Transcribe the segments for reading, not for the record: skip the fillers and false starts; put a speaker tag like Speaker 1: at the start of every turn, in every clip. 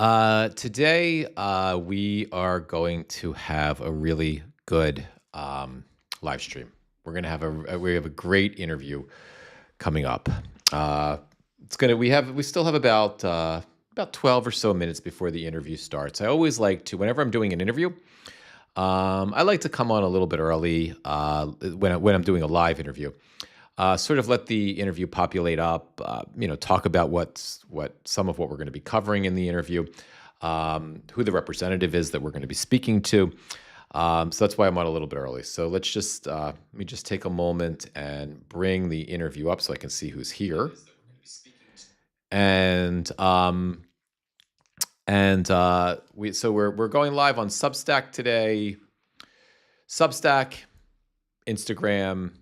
Speaker 1: Today, we are going to have a really good live stream. We're gonna have we have a great interview coming up. Uh, we still have about 12 or so minutes before the interview starts. I always like to, whenever I'm doing an interview, I like to come on a little bit early when I'm doing a live interview. Sort of let the interview populate up. Talk about what some of what we're going to be covering in the interview, who the representative is that we're going to be speaking to. So that's why I'm on a little bit early. So let me just take a moment and bring the interview up so I can see who's here. And we're going live on Substack today. Substack, Instagram,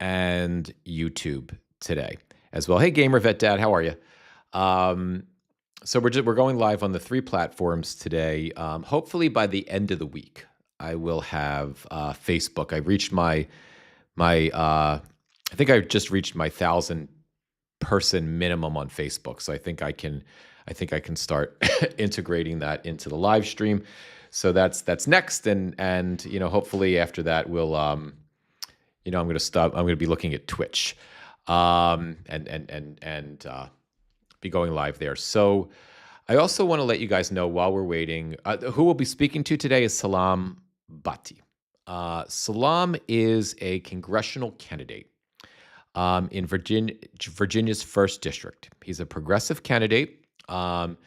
Speaker 1: and YouTube today as well. Hey, Gamer Vet Dad, how are you? So we're going live on the three platforms today. Hopefully by the end of the week, I will have Facebook. I think I just reached my 1,000-person minimum on Facebook. So I think I can start integrating that into the live stream. So that's next, and hopefully after that we'll I'm going to be looking at Twitch, and be going live there. So I also want to let you guys know while we're waiting, who we'll be speaking to today is Salaam Bhatti. Salaam is a congressional candidate in Virginia's first district. He's a progressive candidate, and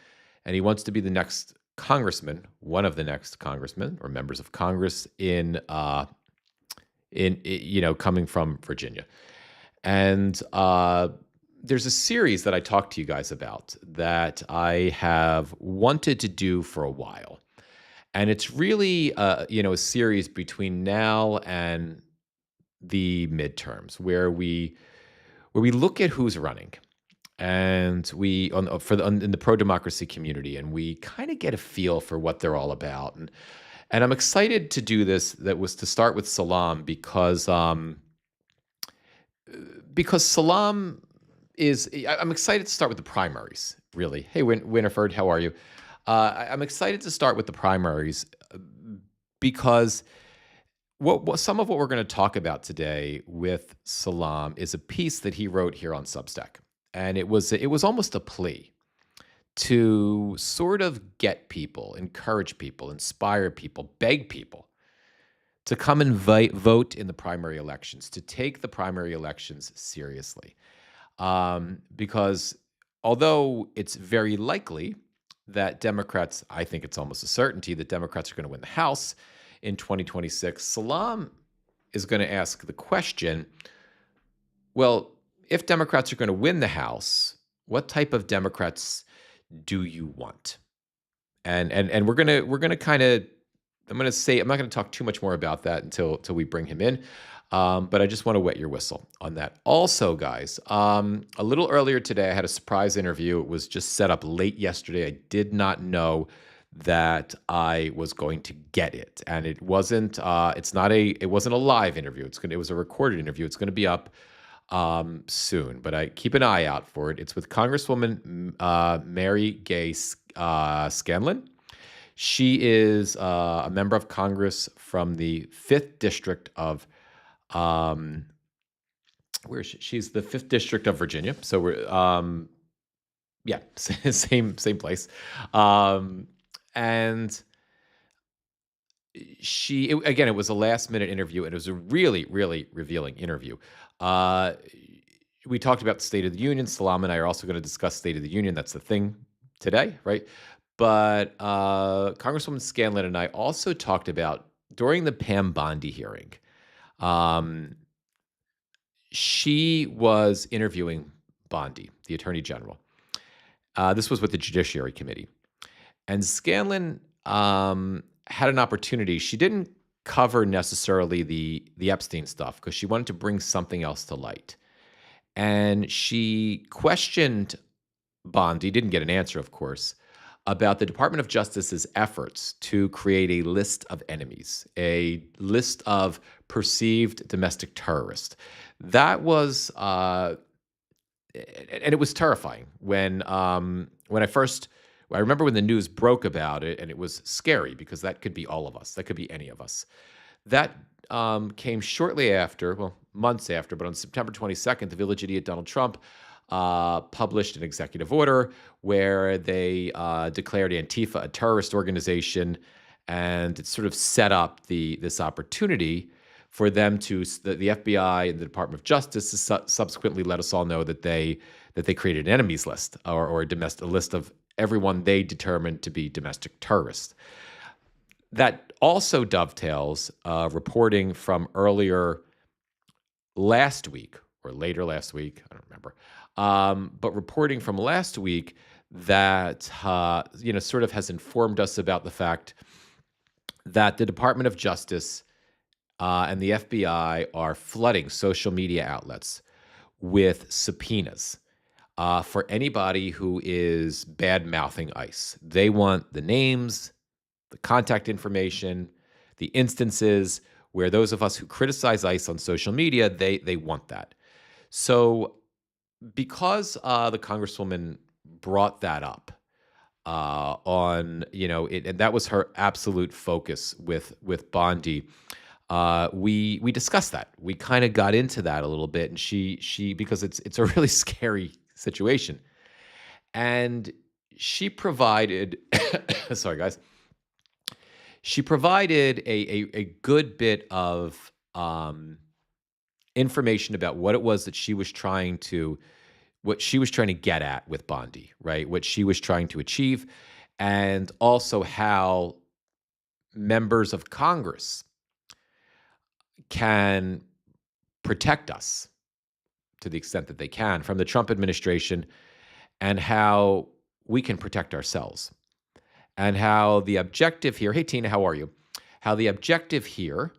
Speaker 1: he wants to be the next congressman, one of the next congressmen or members of Congress coming from Virginia. And there's a series that I talked to you guys about that I have wanted to do for a while. And it's really, a series between now and the midterms where we look at who's running, and in the pro-democracy community, and we kind of get a feel for what they're all about. And I'm excited to do this. That was to start with Salaam because Salaam is. I'm excited to start with the primaries. Really, hey Winifred, how are you? I'm excited to start with the primaries because some of what we're going to talk about today with Salaam is a piece that he wrote here on Substack, and it was almost a plea to sort of get people, encourage people, inspire people, beg people to come and vote in the primary elections, to take the primary elections seriously. Because although it's very likely that Democrats, I think it's almost a certainty that Democrats are going to win the House in 2026, Salaam is going to ask the question, well, if Democrats are going to win the House, what type of Democrats do you want? And we're gonna kind of, I'm not going to talk too much more about that until we bring him in. But I just want to wet your whistle on that. Also, guys, a little earlier today, I had a surprise interview. It was just set up late yesterday. I did not know that I was going to get it, and it wasn't. It wasn't a live interview. It was a recorded interview. It's going to be up soon, but I keep an eye out for it. It's with Congresswoman Mary Gay Scanlon. She is a member of Congress from the 5th District of where is she? She's the 5th District of Virginia. So we're yeah, same place. And it was a last minute interview, and it was a really, really revealing interview. We talked about the State of the Union. Salaam and I are also going to discuss State of the Union. That's the thing today, right? But Congresswoman Scanlon and I also talked about, during the Pam Bondi hearing, she was interviewing Bondi, the Attorney General. This was with the Judiciary Committee. And Scanlon had an opportunity. She didn't cover necessarily the Epstein stuff because she wanted to bring something else to light. And she questioned Bondi, didn't get an answer, of course, about the Department of Justice's efforts to create a list of enemies, a list of perceived domestic terrorists. That was, and it was terrifying when I first I remember when the news broke about it, and it was scary because that could be all of us. That could be any of us. That came shortly after, well, months after, but on September 22nd, the village idiot Donald Trump published an executive order where they declared Antifa a terrorist organization, and it sort of set up this opportunity for them to the FBI and the Department of Justice to subsequently let us all know that they created an enemies list or a list of everyone they determined to be domestic terrorists. That also dovetails reporting from earlier last week or later last week, I don't remember, but reporting from last week that sort of has informed us about the fact that the Department of Justice and the FBI are flooding social media outlets with subpoenas for anybody who is bad-mouthing ICE. They want the names, the contact information, the instances where those of us who criticize ICE on social media, they want that. So because the Congresswoman brought that up on, and that was her absolute focus with Bondi, we discussed that. We kind of got into that a little bit, and she because it's a really scary situation, and she provided, sorry guys, she provided a good bit of information about what it was that what she was trying to get at with Bondi, right? What she was trying to achieve, and also how members of Congress can protect us to the extent that they can from the Trump administration, and how we can protect ourselves. And how the objective here, hey Tina, how are you? How the objective here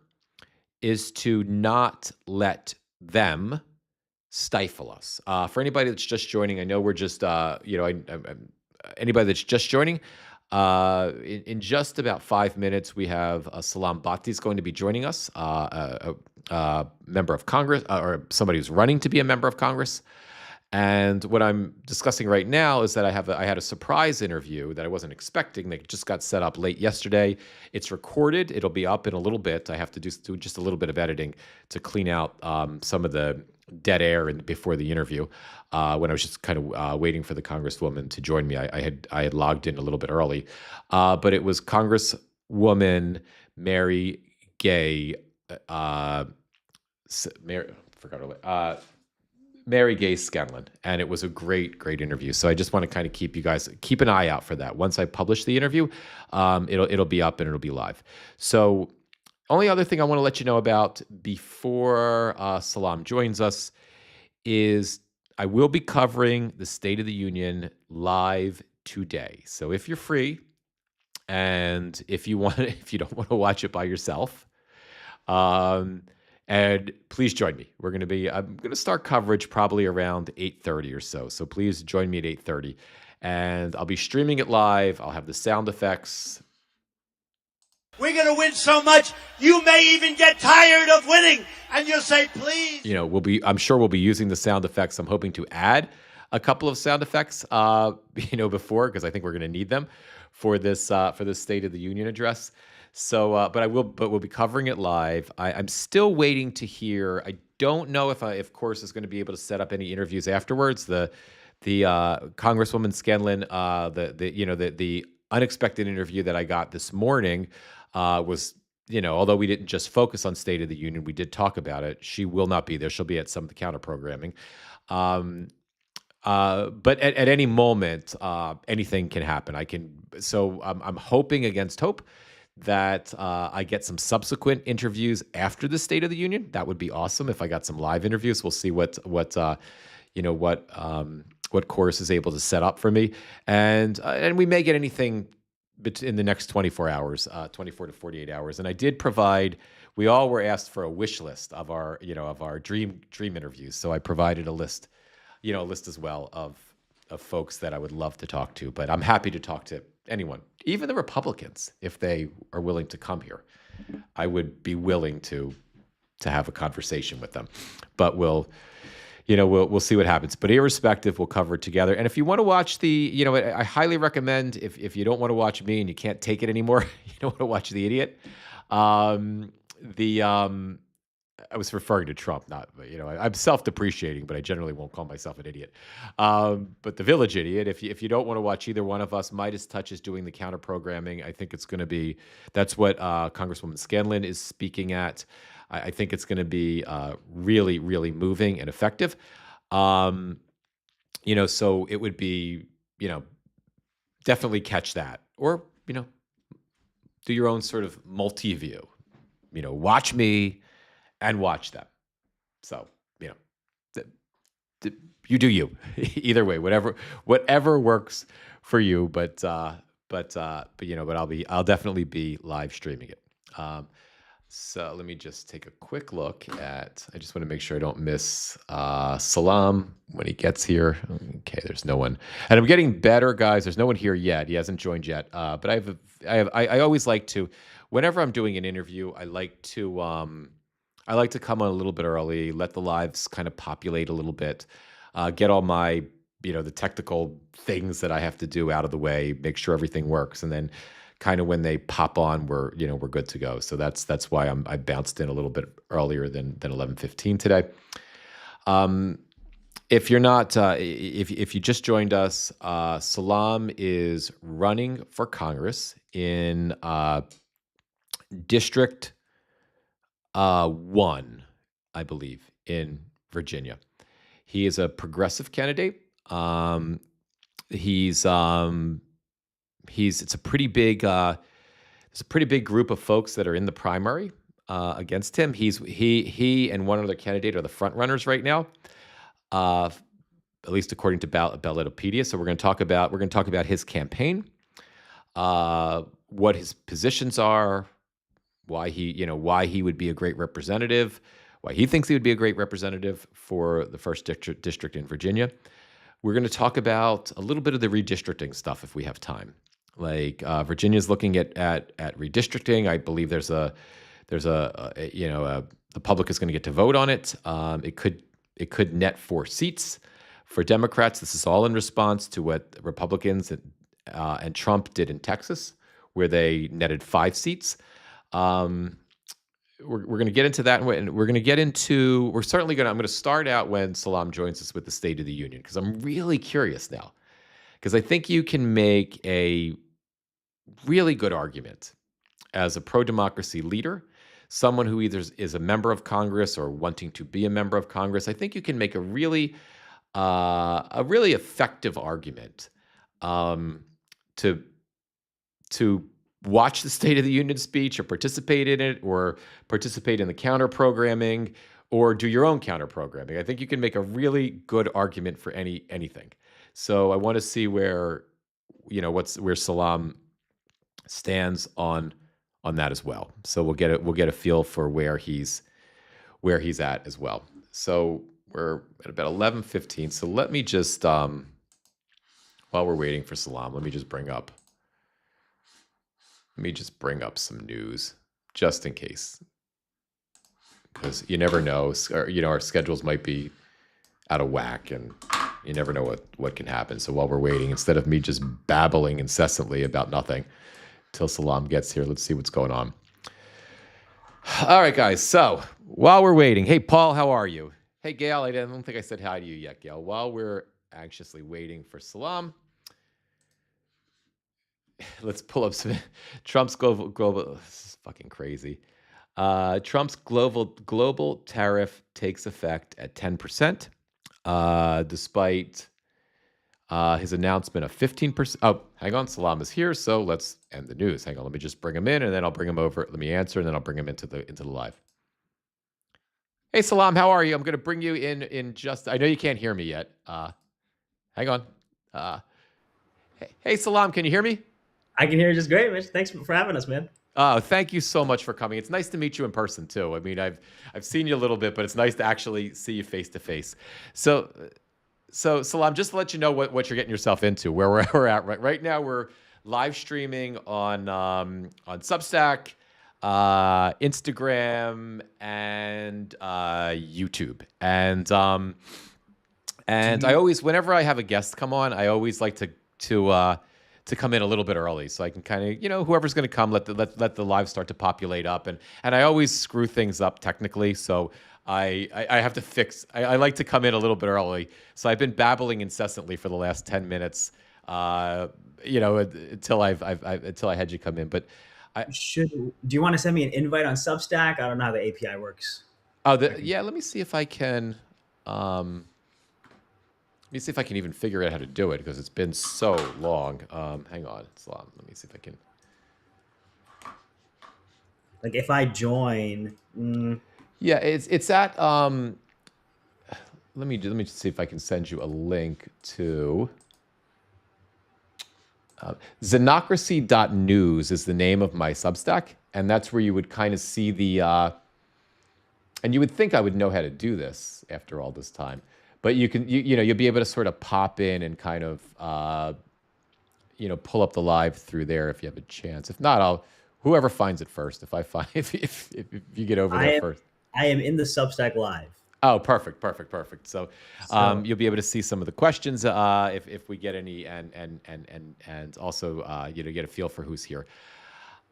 Speaker 1: is to not let them stifle us. For anybody that's just joining, I know we're just, anybody that's just joining, in just about 5 minutes, we have Salaam Bhatti is going to be joining us, a member of Congress, or somebody who's running to be a member of Congress. And what I'm discussing right now is that I had a surprise interview that I wasn't expecting. That just got set up late yesterday. It's recorded. It'll be up in a little bit. I have to do just a little bit of editing to clean out some of the dead air before the interview. When I was just kind of waiting for the Congresswoman to join me, I had logged in a little bit early, but it was Congresswoman Mary Gay. Mary Gay Scanlon, and it was a great interview. So I just want to kind of keep an eye out for that. Once I publish the interview, it'll be up and it'll be live. So only other thing I want to let you know about before Salaam joins us is I will be covering the State of the Union live today. So if you're free, and if you don't want to watch it by yourself, and please join me. I'm going to start coverage probably around 8:30 or so. So please join me at 8:30. And I'll be streaming it live. I'll have the sound effects.
Speaker 2: We're going to win so much, you may even get tired of winning. And you'll say, please.
Speaker 1: I'm sure we'll be using the sound effects. I'm hoping to add a couple of sound effects, before, because I think we're going to need them for this State of the Union address. So, but we'll be covering it live. I'm still waiting to hear. I don't know if Course is going to be able to set up any interviews afterwards. The Congresswoman Scanlon, the unexpected interview that I got this morning was, although we didn't just focus on State of the Union, we did talk about it. She will not be there. She'll be at some of the counter programming. But at any moment, anything can happen. I'm hoping against hope that I get some subsequent interviews after the State of the Union. That would be awesome if I got some live interviews. We'll see what Course is able to set up for me, and we may get anything in the next 24 hours, 24 to 48 hours. And I did provide. We all were asked for a wish list of our dream interviews, so I provided a list as well of folks that I would love to talk to. But I'm happy to talk to anyone, even the Republicans, if they are willing to come here. I would be willing to have a conversation with them. But we'll we'll see what happens. But irrespective, we'll cover it together. And if you want to watch I highly recommend, if you don't want to watch me and you can't take it anymore, you don't want to watch the idiot. I was referring to Trump, not, I'm self-depreciating, but I generally won't call myself an idiot. But the Village Idiot, if you don't want to watch either one of us, Midas Touch is doing the counter programming. I think it's going to be, that's what Congresswoman Scanlon is speaking at. I think it's going to be really, really moving and effective. So it would be, definitely catch that, or, do your own sort of multi-view, watch me and watch them. So, you do you. Either way, whatever works for you. But I'll definitely be live streaming it. So let me just take a quick look at. I just want to make sure I don't miss Salaam when he gets here. Okay, there's no one, and I'm getting better, guys. There's no one here yet. He hasn't joined yet. But I always like to, whenever I'm doing an interview, I like to come on a little bit early, let the lives kind of populate a little bit, get all my, the technical things that I have to do out of the way, make sure everything works, and then kind of when they pop on, we're good to go. So that's why I bounced in a little bit earlier than 11:15 today. If you're not, if you just joined us, Salaam is running for Congress in District 1, I believe, in Virginia. He is a progressive candidate. It's a pretty big, there's a pretty big group of folks that are in the primary against him. He and one other candidate are the front runners right now, at least according to Ballotopedia. So we're going to talk about his campaign, what his positions are, why he would be a great representative, why he thinks he would be a great representative for the first district in Virginia. We're going to talk about a little bit of the redistricting stuff if we have time. Like Virginia's looking at redistricting. I believe the public is going to get to vote on it. It could net 4 seats for Democrats. This is all in response to what Republicans and Trump did in Texas, where they netted 5 seats. We're going to get into that, and I'm going to start out when Salaam joins us with the State of the Union, because I'm really curious now, because I think you can make a really good argument as a pro-democracy leader, someone who either is a member of Congress or wanting to be a member of Congress. I think you can make a really effective argument to watch the State of the Union speech or participate in it, or participate in the counter programming, or do your own counter programming. I think you can make a really good argument for anything. So I want to see where Salaam stands on that as well. So we'll get a feel for where he's at as well. So we're at about 11:15. So let me just while we're waiting for Salaam, let me just bring up some news just in case, because you never know. Our schedules might be out of whack, and you never know what can happen. So while we're waiting, instead of me just babbling incessantly about nothing till Salaam gets here, let's see what's going on. All right, guys. So while we're waiting, hey, Paul, how are you? Hey, Gail, I don't think I said hi to you yet, Gail. While we're anxiously waiting for Salaam, let's pull up some Trump's global. This is fucking crazy. Trump's global tariff takes effect at 10%, despite his announcement of 15%. Oh, hang on, Salaam is here, so let's end the news. Hang on, let me just bring him in, and then I'll bring him over. Let me answer, and then I'll bring him into the live. Hey, Salaam, how are you? I'm going to bring you in just. I know you can't hear me yet. Hang on. Hey, Salaam, can you hear me?
Speaker 3: I can hear you just great, Mitch. Thanks for having us, man.
Speaker 1: Thank you so much for coming. It's nice to meet you in person too. I mean, I've seen you a little bit, but it's nice to actually see you face to face. So Salaam, just to let you know what you're getting yourself into, where we're at right now. We're live streaming on Substack, Instagram, and YouTube. And
Speaker 3: Do
Speaker 1: And I
Speaker 3: you?
Speaker 1: always, whenever I have a guest come on, I always like to come in a little bit early so I can kind of, whoever's going to come, let the live start to populate up, and I always screw things up technically, so I have to fix. I like to come in a little bit early, so I've been babbling incessantly for the last 10 minutes, until until I had you come in, but. I,
Speaker 3: Do you want to send me an invite on Substack? I don't know how the API works. I can.
Speaker 1: yeah, let me see if I can. Um, Let me see if I can even figure out how to do it because it's been so long. Hang on, Salaam. Let me see if I can.
Speaker 3: Like if I join,
Speaker 1: Yeah, it's at. Let me just see if I can send you a link to. Xenocracy.news is the name of my Substack, and that's where you would kind of see the. And you would think I would know how to do this after all this time, but you'll be able to sort of pop in and kind of pull up the live through there if you have a chance. If not, I'll whoever finds it first. If I find if you get over
Speaker 3: I
Speaker 1: there
Speaker 3: am
Speaker 1: first.
Speaker 3: I am in the Substack live.
Speaker 1: Oh, perfect, perfect, perfect. So
Speaker 3: So
Speaker 1: you'll be able to see some of the questions if we get any, and also get a feel for who's here.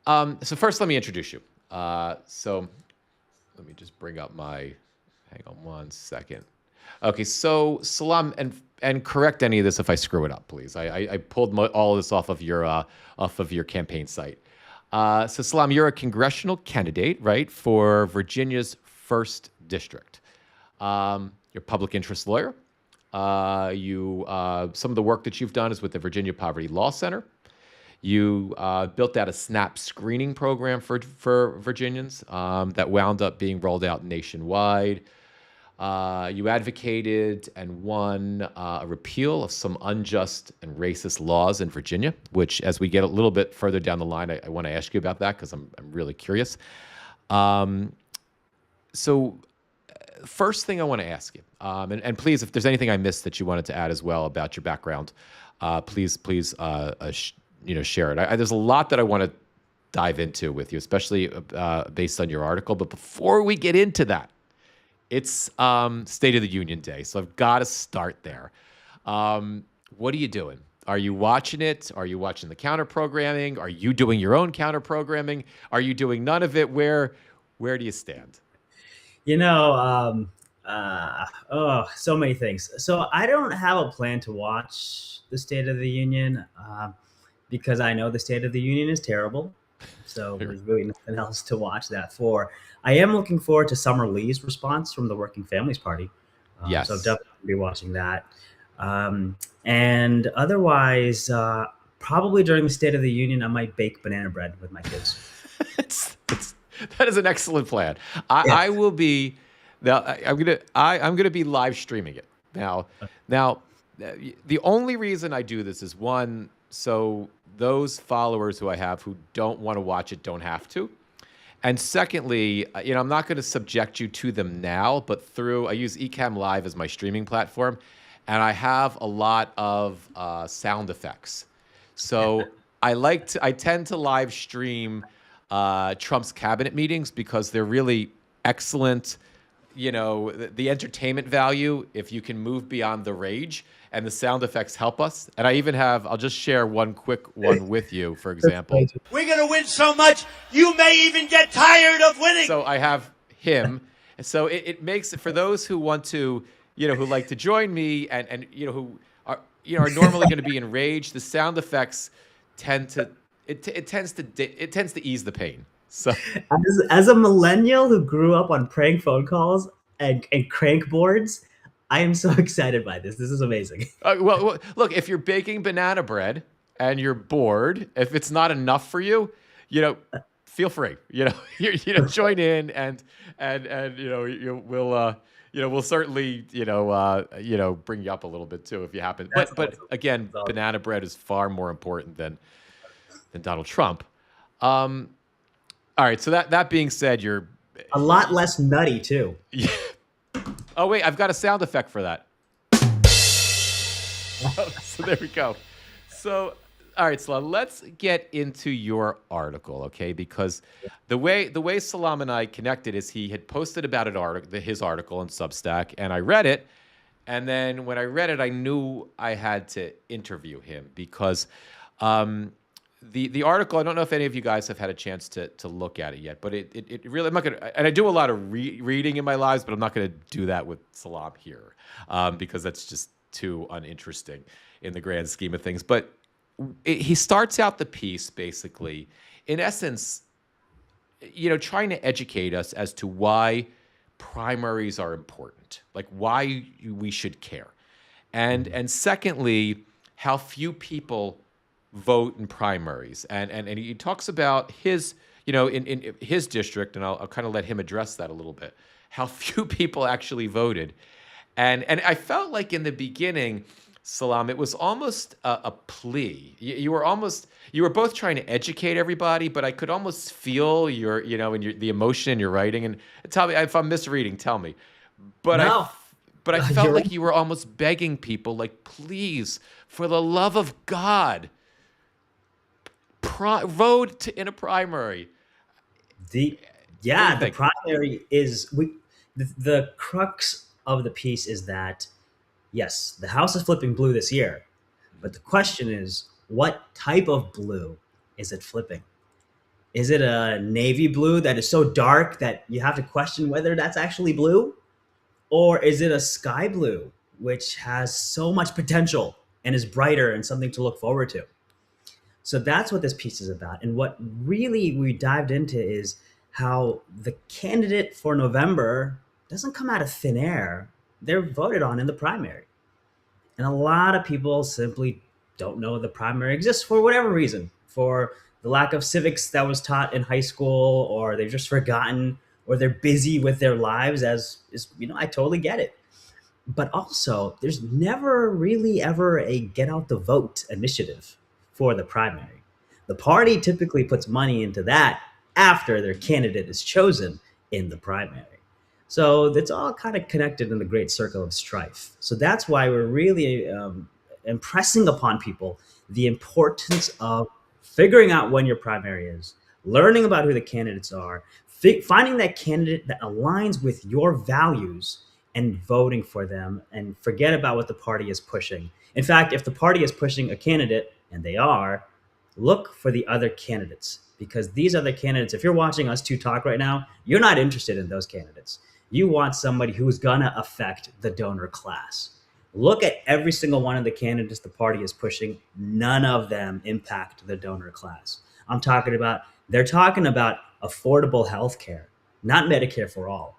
Speaker 1: So first, let me introduce you. So let me just bring up my. Hang on one second. Okay, so Salaam, and correct any of this if I screw it up, please. I pulled all of this off of your campaign site. So Salaam, you're a congressional candidate, right, for Virginia's first district. You're a public interest lawyer. Some of the work that you've done is with the Virginia Poverty Law Center. You built out a SNAP screening program for Virginians that wound up being rolled out nationwide. You advocated and won a repeal of some unjust and racist laws in Virginia, which, as we get a little bit further down the line, I want to ask you about that because I'm really curious. So, first thing I want to ask you, and please, if there's anything I missed that you wanted to add as well about your background, please share it. There's a lot that I want to dive into with you, especially based on your article. But before we get into that, it's State of the Union Day, so I've got to start there. What are you doing? Are you watching it? Are you watching the counter programming? Are you doing your own counter programming? Are you doing none of it? Where do you stand?
Speaker 3: So many things. So I don't have a plan to watch the State of the Union because I know the State of the Union is terrible. So there's really nothing else to watch that for. I am looking forward to Summer Lee's response from the Working Families Party. So I'm
Speaker 1: Yes.
Speaker 3: definitely going to be watching that. And otherwise, probably during the State of the Union, I might bake banana bread with my kids.
Speaker 1: That is an excellent plan.
Speaker 3: Yeah.
Speaker 1: I will be now. I'm gonna be live streaming it now. Now, the only reason I do this is one, so those followers who I have who don't want to watch it don't have to. And secondly, I'm not going to subject you to them now, but I use Ecamm Live as my streaming platform, and I have a lot of sound effects. So I tend to live stream Trump's cabinet meetings because they're really excellent. The entertainment value, if you can move beyond the rage, and the sound effects help us. And I'll just share one quick one with you, for example.
Speaker 2: We're going to win so much, you may even get tired of winning.
Speaker 1: So I have him. And so it makes it for those who want to, who like to join me and who are, are normally going to be enraged. The sound effects tends to ease the pain. So
Speaker 3: As a millennial who grew up on prank phone calls and crank boards, I am so excited by this. This is amazing.
Speaker 1: well, look, if you're baking banana bread and you're bored, if it's not enough for you, feel free. Join in and we'll certainly bring you up a little bit too if you happen. But
Speaker 3: Awesome.
Speaker 1: again, banana bread is far more important than Donald Trump. All right. So that being said, you're
Speaker 3: a lot less nutty too.
Speaker 1: Yeah. Oh wait, I've got a sound effect for that. So there we go. So, all right, Salaam, let's get into your article, okay? Because the way Salaam and I connected is he had posted about his article in Substack, and I read it, And then when I read it, I knew I had to interview him because um, the article. I don't know if any of you guys have had a chance to look at it yet, but it really. I'm not gonna. And I do a lot of reading in my lives, but I'm not gonna do that with Salaam here because that's just too uninteresting in the grand scheme of things. But he starts out the piece basically, in essence, trying to educate us as to why primaries are important, like why we should care. And secondly, how few people vote in primaries. And he talks about his, in his district, and I'll kind of let him address that a little bit, how few people actually voted. And I felt like in the beginning, Salaam, it was almost a plea. You were both trying to educate everybody, but I could almost feel the emotion in your writing. And tell me if I'm misreading. Tell me. But
Speaker 3: No,
Speaker 1: but I felt
Speaker 3: you're
Speaker 1: like you were almost begging people, like, please, for the love of God, vote in a primary.
Speaker 3: the
Speaker 1: What do you
Speaker 3: yeah, the
Speaker 1: think?
Speaker 3: primary is the crux of the piece is that yes, the house is flipping blue this year, but the question is, what type of blue is it flipping? Is it a navy blue that is so dark that you have to question whether that's actually blue? Or is it a sky blue, which has so much potential and is brighter and something to look forward to? So that's what this piece is about. And what really we dived into is how the candidate for November doesn't come out of thin air. They're voted on in the primary. And a lot of people simply don't know the primary exists for whatever reason, for the lack of civics that was taught in high school, or they've just forgotten, or they're busy with their lives, as is, I totally get it. But also, there's never really ever a get out the vote initiative for the primary. The party typically puts money into that after their candidate is chosen in the primary. So it's all kind of connected in the great circle of strife. So that's why we're really impressing upon people the importance of figuring out when your primary is, learning about who the candidates are, finding that candidate that aligns with your values and voting for them, and forget about what the party is pushing. In fact, if the party is pushing a candidate, and they are, look for the other candidates, because these other candidates, if you're watching us two talk right now, you're not interested in those candidates. You want somebody who's gonna affect the donor class. Look at every single one of the candidates the party is pushing. None of them impact the donor class. They're talking about affordable health care, not Medicare for all.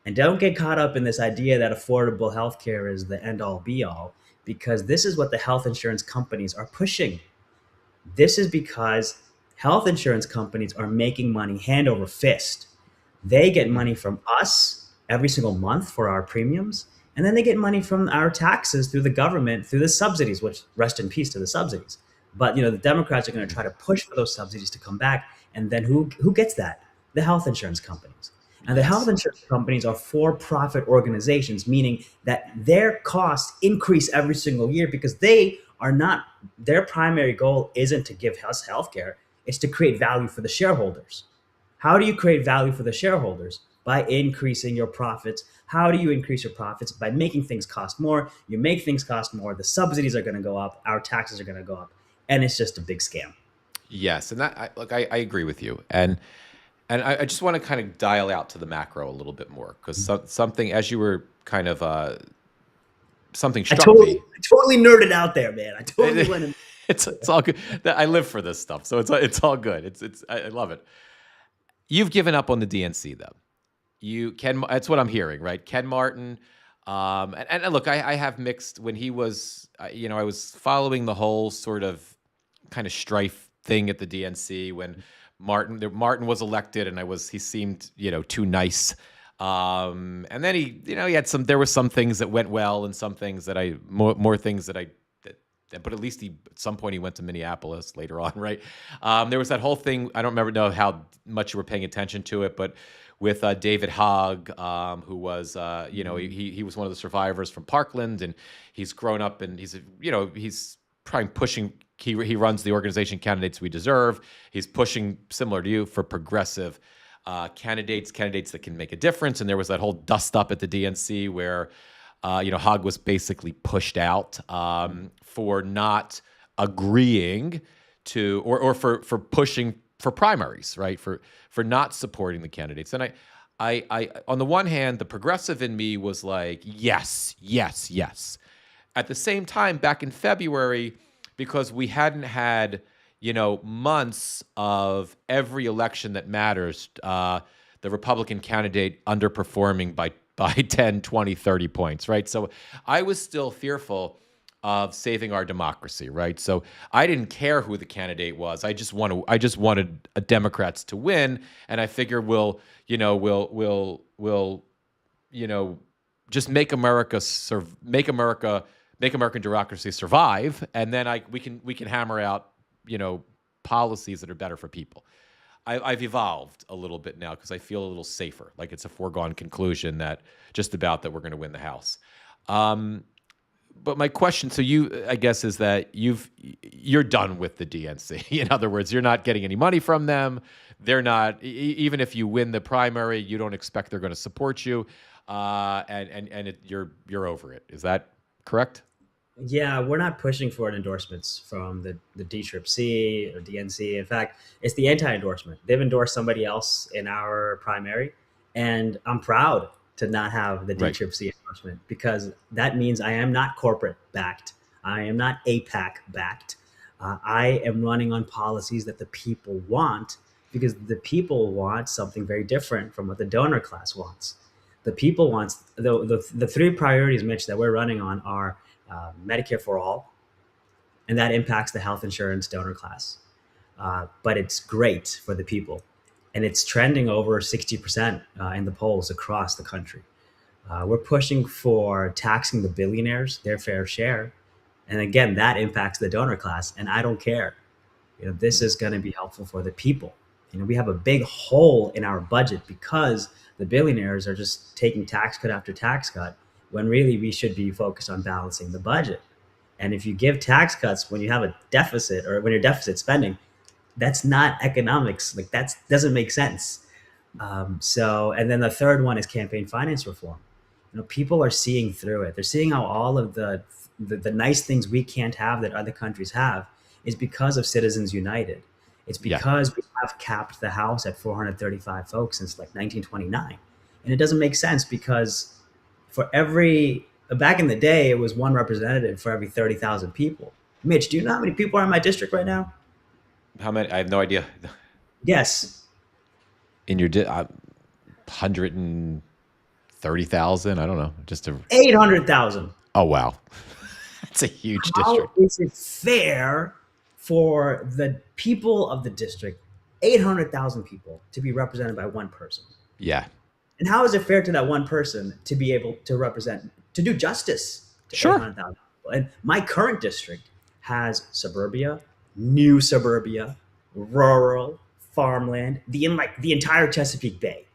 Speaker 3: And don't get caught up in this idea that affordable health care is the end all be all, because this is what the health insurance companies are pushing. This is because health insurance companies are making money hand over fist. They get money from us every single month for our premiums, and then they get money from our taxes through the government, through the subsidies, which rest in peace to the subsidies. But the Democrats are going to try to push for those subsidies to come back, and then who gets that? The health insurance companies. And the health
Speaker 1: Yes.
Speaker 3: insurance companies are for-profit organizations, meaning that their costs increase every single year because their primary goal isn't to give us healthcare, it's to create value for the shareholders. How do you create value for the shareholders? By increasing your profits. How do you increase your profits? By making things cost more. You make things cost more, the subsidies are going to go up, our taxes are going to go up, and it's just a big scam.
Speaker 1: Yes, and I agree with you, and I just want to kind of dial out to the macro a little bit more because something as you were kind of something
Speaker 3: I
Speaker 1: struck
Speaker 3: totally,
Speaker 1: me.
Speaker 3: I totally nerded out there, man. I totally went in.
Speaker 1: It's all good. I live for this stuff, so it's all good. I love it. You've given up on the DNC though. That's what I'm hearing, right? Ken Martin. And look, I have mixed when he was, I was following the whole sort of kind of strife thing at the DNC when Martin was elected, and he seemed, too nice. And then he had there were some things that went well, and some things that more things that but at least at some point he went to Minneapolis later on, right? There was that whole thing. I don't know how much you were paying attention to it, but with David Hogg, who was, he was one of the survivors from Parkland, and he's grown up, and he's probably pushing. He runs the organization Candidates We Deserve. He's pushing, similar to you, for progressive candidates that can make a difference. And there was that whole dust up at the DNC where Hogg was basically pushed out for not agreeing to, or for pushing for primaries, right? For not supporting the candidates. And I on the one hand, the progressive in me was like, yes, yes, yes. At the same time, back in February, because we hadn't had, months of every election that matters, the Republican candidate underperforming by 10, 20, 30 points, right? So I was still fearful of saving our democracy, right? So I didn't care who the candidate was. I just wanted Democrats to win, and I figured we'll just make American democracy survive, and then we can hammer out policies that are better for people. I've evolved a little bit now because I feel a little safer. Like it's a foregone conclusion that we're going to win the House. But my question to you, I guess, is that you're done with the DNC. In other words, you're not getting any money from them. They're not, even if you win the primary, you don't expect they're going to support you, you're over it. Is that correct?
Speaker 3: Yeah, we're not pushing for endorsements from the DCCC or DNC. In fact, it's the anti-endorsement. They've endorsed somebody else in our primary, and I'm proud to not have the DCCC endorsement, because that means I am not corporate backed. I am not APAC backed. I am running on policies that the people want, because the people want something very different from what the donor class wants. The people wants the three priorities, Mitch, that we're running on are Medicare for all, and that impacts the health insurance donor class. But it's great for the people, and it's trending over 60% in the polls across the country. We're pushing for taxing the billionaires, their fair share. And again, that impacts the donor class, and I don't care. This is going to be helpful for the people. We have a big hole in our budget because the billionaires are just taking tax cut after tax cut, when really we should be focused on balancing the budget. And if you give tax cuts when you have a deficit, or when you're deficit spending, that's not economics. Like, that doesn't make sense. And then the third one is campaign finance reform. People are seeing through it. They're seeing how all of the nice things we can't have that other countries have is because of Citizens United. It's because we have capped the House at 435 folks since like 1929. And it doesn't make sense, because back in the day, it was one representative for every 30,000 people. Mitch, do you know how many people are in my district right now?
Speaker 1: How many? I have no idea.
Speaker 3: Yes.
Speaker 1: In your 130,000? I don't know.
Speaker 3: 800,000.
Speaker 1: Oh, wow. That's a huge district.
Speaker 3: How is it fair for the people of the district, 800,000 people, to be represented by one person?
Speaker 1: Yeah.
Speaker 3: And how is it fair to that one person to be able to represent, to do justice to 800,000 people? And my current district has suburbia, new suburbia, rural, farmland, the entire Chesapeake Bay.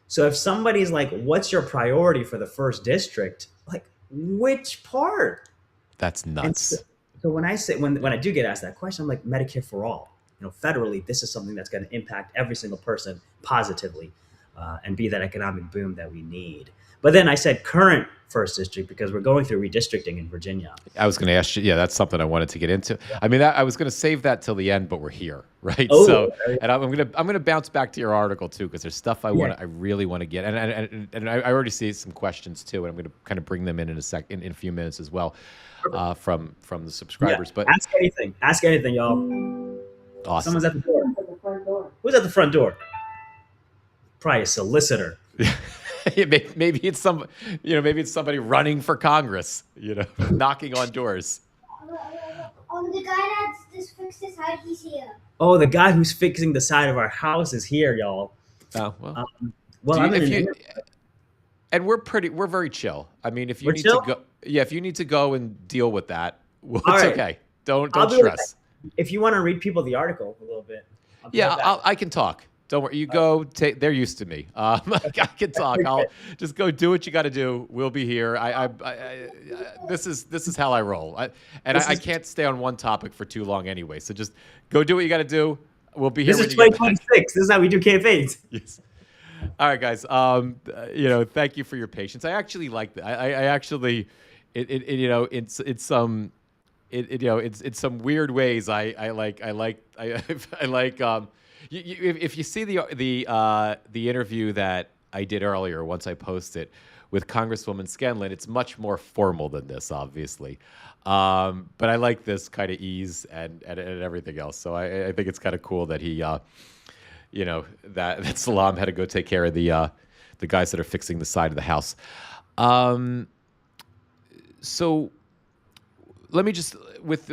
Speaker 3: So if somebody's like, what's your priority for the first district? Like, which part?
Speaker 1: That's nuts.
Speaker 3: So when I do get asked that question, I'm like, Medicare for all. Federally, this is something that's going to impact every single person positively, and be that economic boom that we need. But then I said current first district because we're going through redistricting in Virginia.
Speaker 1: I was going to ask you, that's something I wanted to get into. Yeah. I mean, I was going to save that till the end, but we're here, right?
Speaker 3: Oh,
Speaker 1: and I'm going to bounce back to your article too, because there's stuff I really want to get, and I already see some questions too, and I'm going to kind of bring them in a few minutes as well, from the subscribers.
Speaker 3: Yeah.
Speaker 1: But
Speaker 3: ask anything, y'all.
Speaker 1: Awesome.
Speaker 3: Someone's at the door. Who's at the front door? Probably a solicitor.
Speaker 1: Maybe it's somebody running for Congress, knocking on doors.
Speaker 4: The guy that's just fixed the side, he's here.
Speaker 3: Oh, the guy who's fixing the side of our house is here, y'all.
Speaker 1: Oh, well. And we're very chill. I mean, if you need to go, if you need to go and deal with that, it's okay. Don't stress.
Speaker 3: If you want to read people the article a little bit.
Speaker 1: I can talk. Don't worry. You go. They're used to me. I can talk. I'll just go do what you got to do. We'll be here. This is how I roll. I can't stay on one topic for too long anyway. So just go do what you got to do. We'll be here.
Speaker 3: This is 2026. This is how we do campaigns.
Speaker 1: Yes. All right, guys. Thank you for your patience. I actually like that. I actually, it's some, it's in some weird ways. I like. If you see the interview that I did earlier, once I post it with Congresswoman Scanlon, it's much more formal than this, obviously. But I like this kind of ease and everything else. So I think it's kind of cool that he. That Salaam had to go take care of the guys that are fixing the side of the house. So let me just with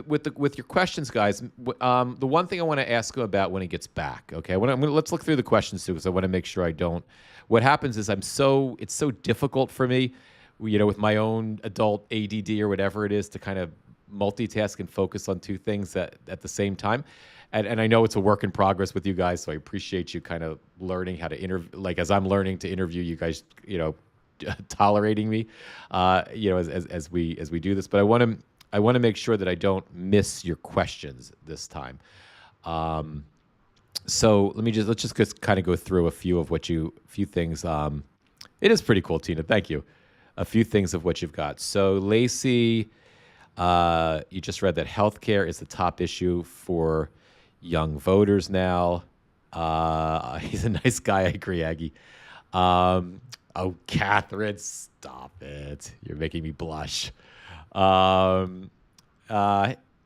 Speaker 1: your questions, guys. The one thing I want to ask him about when he gets back. Okay, let's look through the questions too, because I want to make sure I don't. What happens is it's so difficult for me, with my own adult ADD or whatever it is, to kind of multitask and focus on two things at the same time. And I know it's a work in progress with you guys, so I appreciate you kind of learning how to interview. Like as I'm learning to interview, you guys, tolerating me, as we do this. But I want to make sure that I don't miss your questions this time. So let's just kind of go through a few things. It is pretty cool, Tina. Thank you. A few things of what you've got. So Lacey, you just read that healthcare is the top issue for young voters now. He's a nice guy. I agree, Aggie. Catherine, stop it. You're making me blush. Hi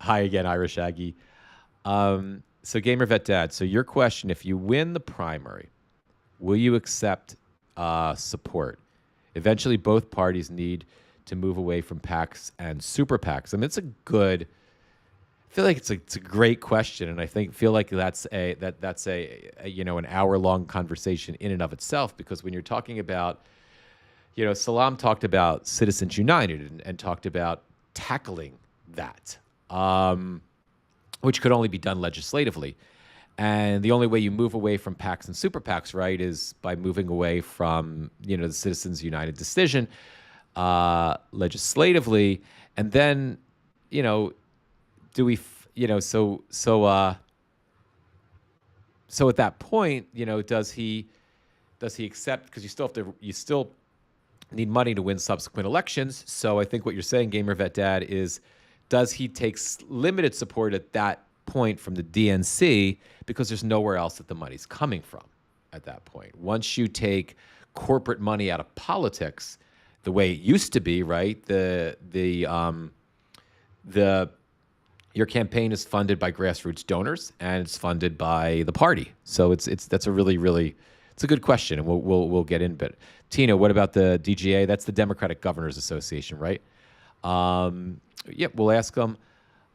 Speaker 1: again, Irish Aggie. So Gamer Vet Dad, so your question, if you win the primary, will you accept support? Eventually, both parties need to move away from PACs and super PACs. I mean, I feel like it's a great question, and I feel like that's an hour-long conversation in and of itself, because when you're talking about, Salaam talked about Citizens United and talked about tackling that, which could only be done legislatively. And the only way you move away from PACs and super PACs, right, is by moving away from, the Citizens United decision legislatively. And then, do we, so at that point, does he accept, because you still need money to win subsequent elections. So I think what you're saying, Gamer Vet Dad, is does he take limited support at that point from the DNC, because there's nowhere else that the money's coming from at that point? Once you take corporate money out of politics, the way it used to be, right? Your campaign is funded by grassroots donors, and it's funded by the party. So that's a really it's a good question, and we'll get into it. Tina, what about the DGA? That's the Democratic Governors Association, right? We'll ask them.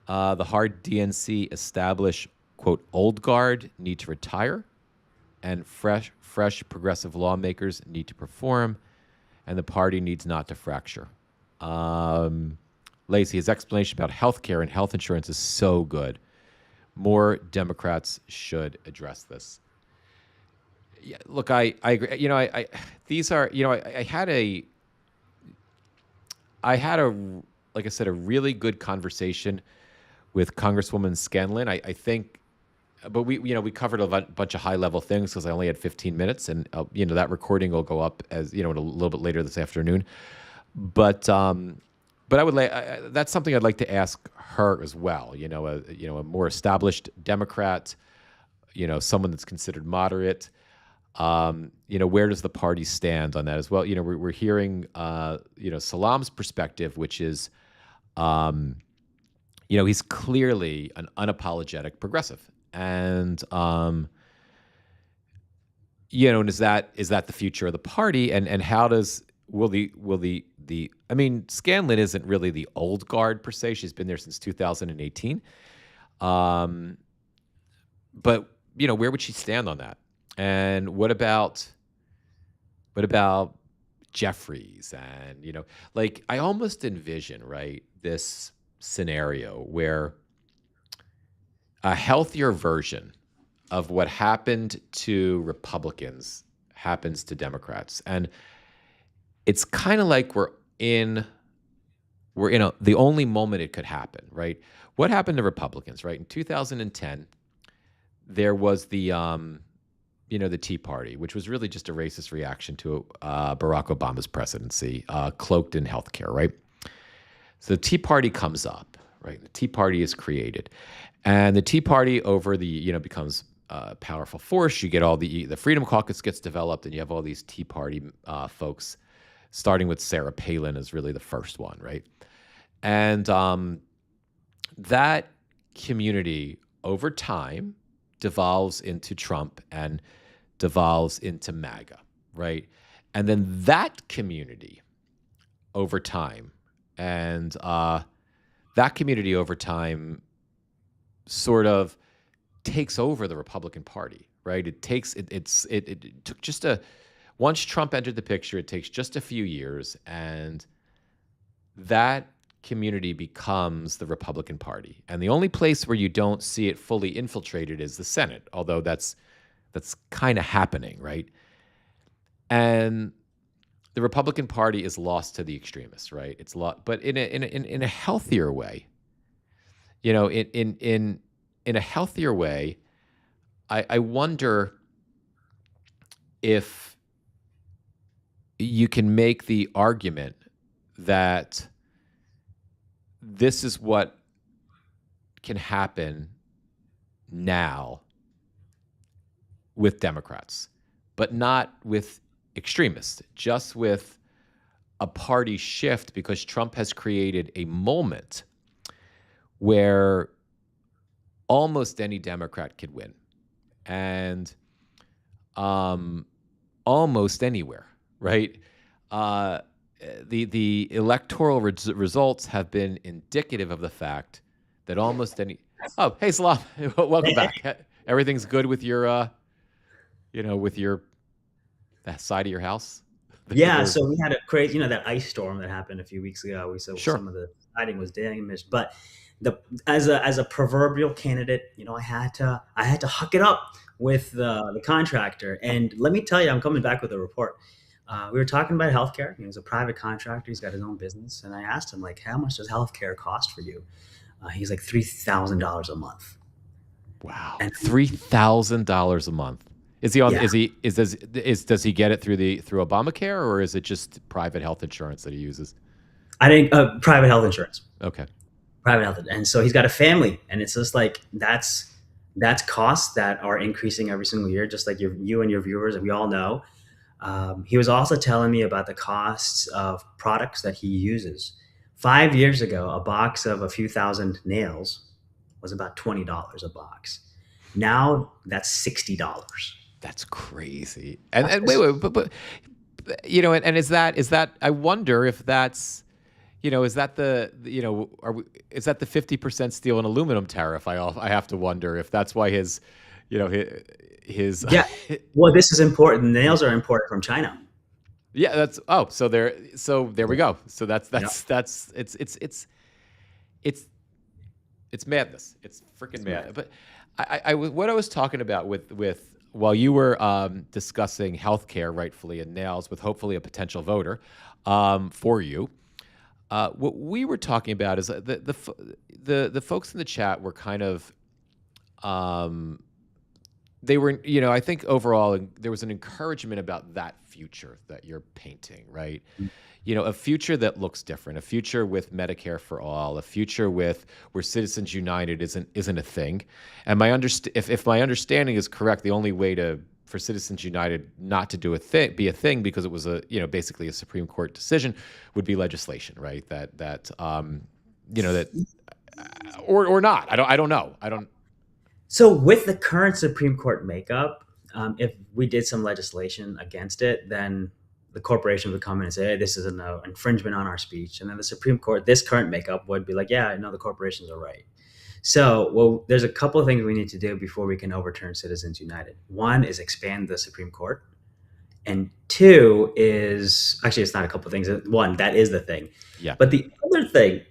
Speaker 1: The hard DNC establish, quote, old guard need to retire, and fresh progressive lawmakers need to perform, and the party needs not to fracture. Lacey, his explanation about healthcare and health insurance is so good. More Democrats should address this. Yeah, look, I agree. I had a like I said, a really good conversation with Congresswoman Scanlon. I think, but we covered a bunch of high level things because I only had 15 minutes, and that recording will go up as a little bit later this afternoon. But I would that's something I'd like to ask her as well. A more established Democrat, someone that's considered moderate. Where does the party stand on that as well? We're hearing, Salaam's perspective, which is, he's clearly an unapologetic progressive, and and is that the future of the party? And how will the I mean, Scanlon isn't really the old guard per se. She's been there since 2018. But where would she stand on that? And what about Jeffries? And I almost envision, right, this scenario where a healthier version of what happened to Republicans happens to Democrats. And it's kind of like we're in the only moment it could happen, right? What happened to Republicans, right? In 2010, there was the the Tea Party, which was really just a racist reaction to Barack Obama's presidency, cloaked in healthcare, right? So the Tea Party comes up, right? The Tea Party is created, and the Tea Party over becomes a powerful force. You get all the Freedom Caucus gets developed, and you have all these Tea Party folks, starting with Sarah Palin as really the first one, right? And that community over time devolves into Trump and devolves into MAGA, right? And then that community over time, and that community over time sort of takes over the Republican Party, right? It took once Trump entered the picture, it takes just a few years, and that community becomes the Republican Party. And the only place where you don't see it fully infiltrated is the Senate, although that's kind of happening, right? And the Republican Party is lost to the extremists, right? It's but in a healthier way, in a healthier way, I wonder if you can make the argument that this is what can happen now with Democrats, but not with extremists, just with a party shift, because Trump has created a moment where almost any Democrat could win, and almost anywhere, right? The electoral results have been indicative of the fact that almost any. Oh, hey, Salaam, welcome back. Everything's good with your, with that side of your house.
Speaker 3: Yeah, so we had a crazy, that ice storm that happened a few weeks ago. We saw
Speaker 1: Sure.
Speaker 3: some of the siding was damaged, but as a proverbial candidate, I had to huck it up with the contractor. And let me tell you, I'm coming back with a report. We were talking about healthcare. He's a private contractor. He's got his own business. And I asked him, like, how much does healthcare cost for you? He's like $3,000 a month.
Speaker 1: Wow.
Speaker 3: And
Speaker 1: $3,000 a month. Is he on?
Speaker 3: Yeah.
Speaker 1: Does he get it through Obamacare, or is it just private health insurance that he uses?
Speaker 3: I think private health insurance.
Speaker 1: Okay.
Speaker 3: Private health, and so he's got a family, and it's just like that's costs that are increasing every single year, just like you and your viewers, and we all know. He was also telling me about the costs of products that he uses. 5 years ago, a box of a few thousand nails was about $20 a box. Now that's $60.
Speaker 1: That's crazy. And wait, but and is that? I wonder if that's, is that the is that the 50% steel and aluminum tariff? I have to wonder if that's why his.
Speaker 3: Yeah. Well, this is important. The nails are imported from China.
Speaker 1: Yeah, so there we go. So that's it's madness. It's freaking mad. But what I was talking about with while you were discussing healthcare, rightfully, and nails with hopefully a potential voter for you. What we were talking about is the folks in the chat were kind of they were, I think overall there was an encouragement about that future that you're painting, right? A future that looks different, a future with Medicare for all, a future where Citizens United isn't a thing. And if my understanding is correct, the only way for Citizens United not to be a thing, because it was basically a Supreme Court decision, would be legislation, right? Or not. I don't know.
Speaker 3: So with the current Supreme Court makeup, if we did some legislation against it, then the corporation would come in and say, hey, this is an infringement on our speech. And then the Supreme Court, this current makeup, would be like, yeah, no, the corporations are right. So, there's a couple of things we need to do before we can overturn Citizens United. One is expand the Supreme Court. And two is, actually, it's not a couple of things. One, that is the thing.
Speaker 1: Yeah.
Speaker 3: But the other thing,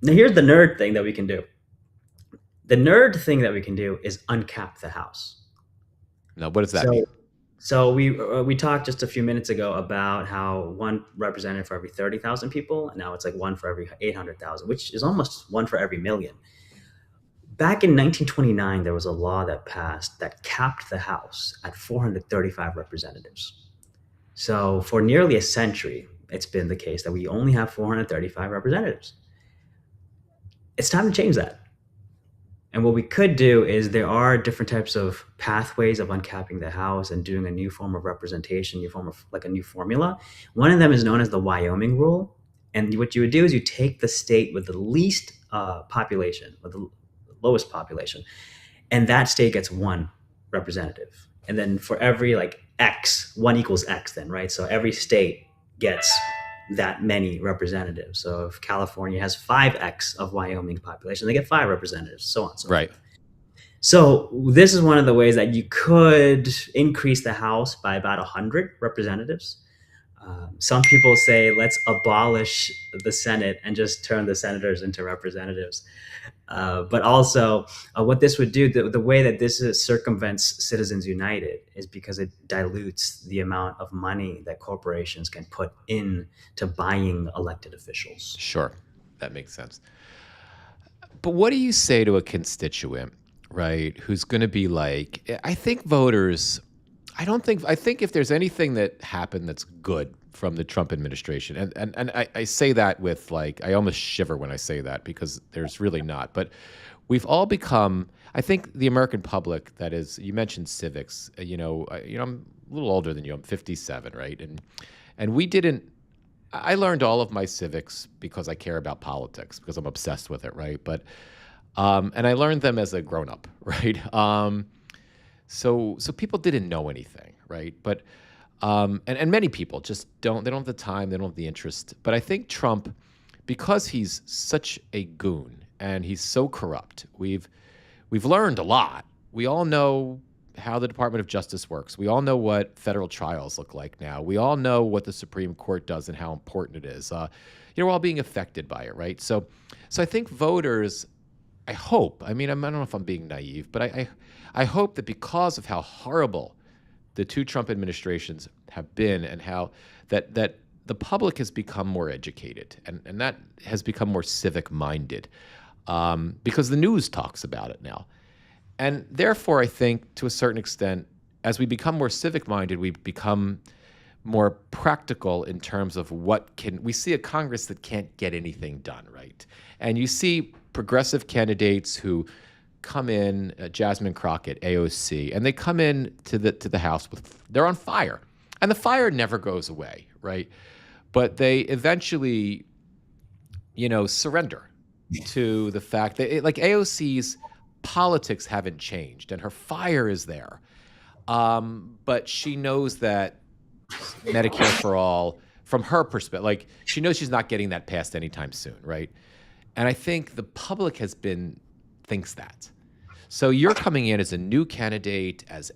Speaker 3: now here's the nerd thing that we can do. The nerd thing that we can do is uncap the House.
Speaker 1: Now, what does that mean?
Speaker 3: So we talked just a few minutes ago about how one representative for every 30,000 people, and now it's like one for every 800,000, which is almost one for every million. Back in 1929, there was a law that passed that capped the House at 435 representatives. So for nearly a century, it's been the case that we only have 435 representatives. It's time to change that. And what we could do is there are different types of pathways of uncapping the House and doing a new form of representation, new form of like a new formula. One of them is known as the Wyoming rule. And what you would do is you take the state with the least population, or the lowest population, and that state gets one representative. And then for every like X, one equals X then, right? So every state gets that many representatives. So if California has 5x of Wyoming population, they get 5 representatives, so on and so
Speaker 1: Right.
Speaker 3: forth. So this is one of the ways that you could increase the House by about 100 representatives. Some people say let's abolish the Senate and just turn the senators into representatives. But also, what this would do, the way that this circumvents Citizens United is because it dilutes the amount of money that corporations can put in to buying elected officials.
Speaker 1: Sure. That makes sense. But what do you say to a constituent, right, who's going to be like, I think voters, I think if there's anything that happened that's good from the Trump administration, and I say that with like, I almost shiver when I say that because there's really not, but we've all become, I think the American public, that is, you mentioned civics, I'm a little older than you, I'm 57, right? And we didn't, I learned all of my civics because I care about politics, because I'm obsessed with it, right? But, and I learned them as a grown-up, right? So people didn't know anything, right? But, and many people just they don't have the time, they don't have the interest. But I think Trump, because he's such a goon and he's so corrupt, we've learned a lot. We all know how the Department of Justice works. We all know what federal trials look like now. We all know what the Supreme Court does and how important it is. We're all being affected by it, right? So I think voters, I hope, I don't know if I'm being naive, but I hope that because of how horrible the 2 Trump administrations have been and how that the public has become more educated and that has become more civic-minded because the news talks about it now. And therefore, I think, to a certain extent, as we become more civic-minded, we become more practical in terms of we see a Congress that can't get anything done, right? And you see progressive candidates who come in, Jasmine Crockett, AOC, and they come in to the House they're on fire. And the fire never goes away, right? But they eventually, surrender to the fact that, like AOC's politics haven't changed and her fire is there. But she knows that Medicare for all, from her perspective, like she knows she's not getting that passed anytime soon, right? And I think the public thinks that. So you're coming in as a new candidate, as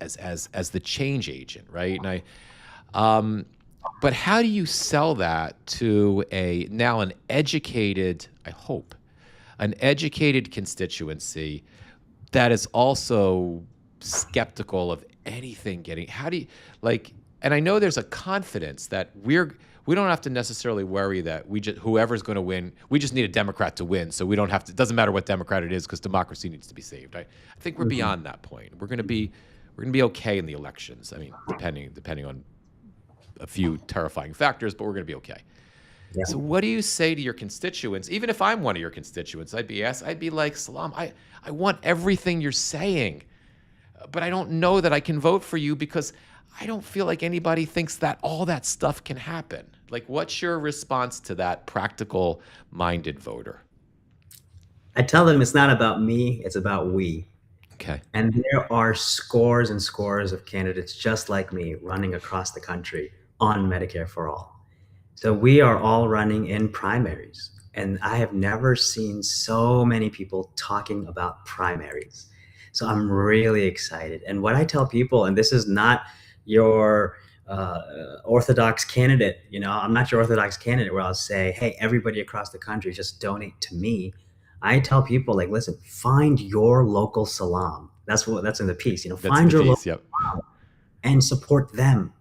Speaker 1: the change agent, right? And but how do you sell that to an educated, I hope, an educated constituency that is also skeptical of anything and I know there's a confidence that we don't have to necessarily worry that whoever's going to win, we just need a Democrat to win, so we don't have to, it doesn't matter what Democrat it is because democracy needs to be saved. I think we're beyond that point. We're going to be okay in the elections. Depending on a few terrifying factors, but we're going to be okay. Yeah. So what do you say to your constituents? Even if I'm one of your constituents, I'd be like, Salaam, I want everything you're saying, but I don't know that I can vote for you because I don't feel like anybody thinks that all that stuff can happen. Like, what's your response to that practical-minded voter?
Speaker 3: I tell them it's not about me, it's about we.
Speaker 1: Okay.
Speaker 3: And there are scores and scores of candidates just like me running across the country on Medicare for All. So we are all running in primaries. And I have never seen so many people talking about primaries. So I'm really excited. And what I tell people, and this is not your orthodox candidate, I'm not your orthodox candidate where I'll say, hey, everybody across the country just donate to me. I tell people, like, listen, find your local Salaam. That's in the piece, find your local Salaam and support them.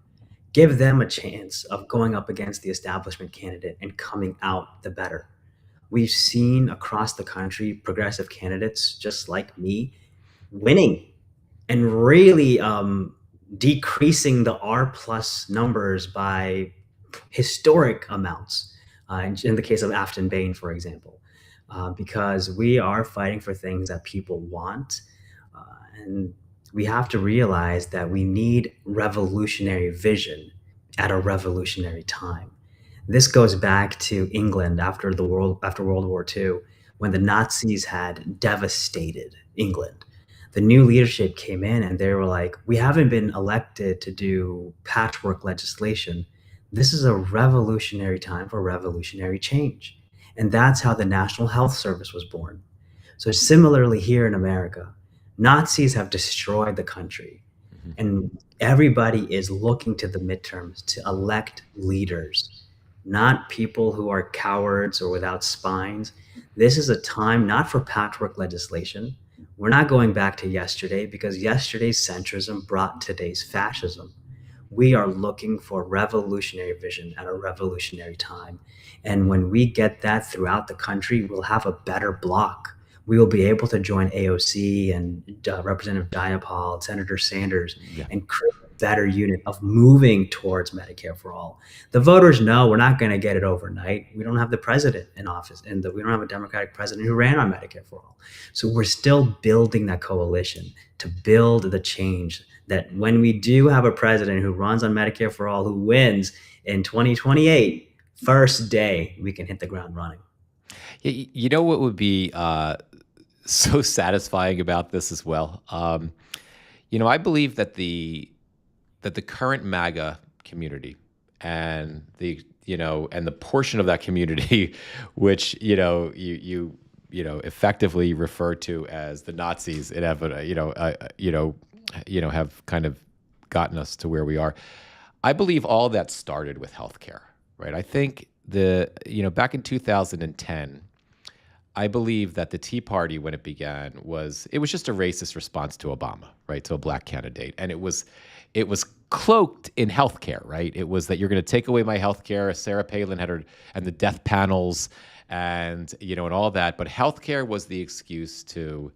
Speaker 3: Give them a chance of going up against the establishment candidate and coming out the better. we've seen across the country progressive candidates just like me winning and really decreasing the R plus numbers by historic amounts. In the case of Afton Bain, for example, because we are fighting for things that people want. And we have to realize that we need revolutionary vision at a revolutionary time. This goes back to England after World War II, when the Nazis had devastated England. The new leadership came in and they were like, we haven't been elected to do patchwork legislation. This is a revolutionary time for revolutionary change. And that's how the National Health Service was born. So similarly here in America, Nazis have destroyed the country,
Speaker 1: Mhm.
Speaker 3: and everybody is looking to the midterms to elect leaders, not people who are cowards or without spines. This is a time not for patchwork legislation. We're not going back to yesterday because yesterday's centrism brought today's fascism. We are looking for revolutionary vision at a revolutionary time. And when we get that throughout the country, we'll have a better block. We will be able to join AOC and Representative Diapol, Senator Sanders,
Speaker 1: Yeah.
Speaker 3: and create a better unit of moving towards Medicare for all. The voters know we're not going to get it overnight. We don't have the president in office, and we don't have a Democratic president who ran on Medicare for all. So we're still building that coalition to build the change that when we do have a president who runs on Medicare for all, who wins in 2028, first day, we can hit the ground running.
Speaker 1: You know what would be so satisfying about this as well? I believe that the current MAGA community and the portion of that community which you effectively refer to as the Nazis, have kind of gotten us to where we are. I believe all that started with healthcare, right? I think back in 2010, I believe that the Tea Party, when it began, was just a racist response to Obama, right? To a black candidate. And it was cloaked in healthcare, right? It was that you're going to take away my healthcare. Sarah Palin had her, and the death panels and all that. But healthcare was the excuse you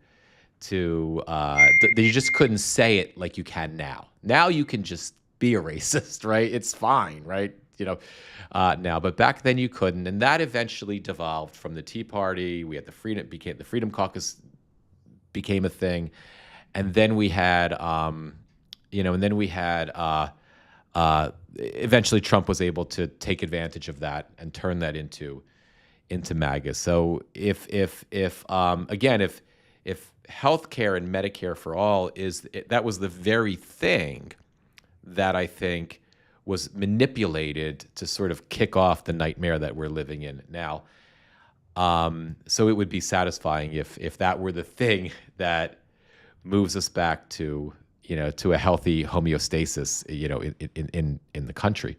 Speaker 1: just couldn't say it like you can now. Now you can just be a racist, right? It's fine, right? Now, but back then you couldn't, and that eventually devolved from the Tea Party. We had the Freedom Caucus became a thing, and then we had, eventually Trump was able to take advantage of that and turn that into MAGA. So if healthcare and Medicare for all that was the very thing that I think was manipulated to sort of kick off the nightmare that we're living in now. So it would be satisfying if that were the thing that moves us back to a healthy homeostasis, in the country.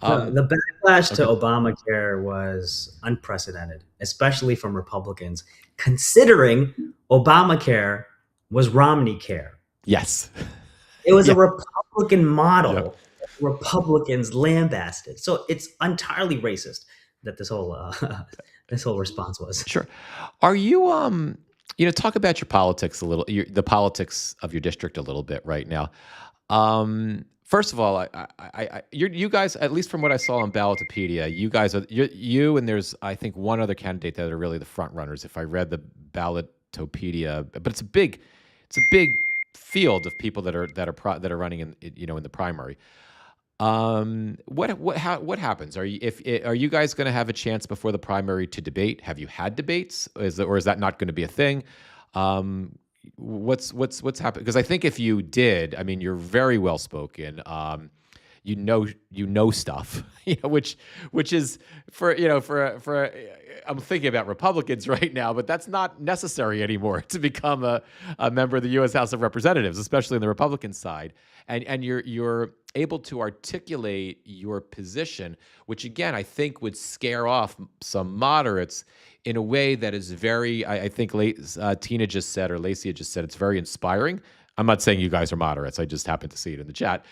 Speaker 3: The backlash to Obamacare was unprecedented, especially from Republicans, considering Obamacare was Romney care.
Speaker 1: Yes.
Speaker 3: It was
Speaker 1: Yeah.
Speaker 3: a Republican model.
Speaker 1: Yeah.
Speaker 3: Republicans lambasted. So it's entirely racist that this whole response was.
Speaker 1: Sure. Are you talk about your politics a little, the politics of your district a little bit right now. First of all, you guys, at least from what I saw on Ballotopedia, you guys are you and there's I think one other candidate that are really the front runners. If I read the Ballotopedia, but it's a big field of people that are running in in the primary. What happens? Are you guys going to have a chance before the primary to debate? Have you had debates? Or is that not going to be a thing? What's happened? Because I think if you did, I mean, you're very well spoken. You know stuff, which is for I'm thinking about Republicans right now, but that's not necessary anymore to become a member of the U.S. House of Representatives, especially on the Republican side. And you're able to articulate your position, which again I think would scare off some moderates in a way that is very, I think Tina just said, or Lacey just said, it's very inspiring. I'm not saying you guys are moderates. I just happened to see it in the chat.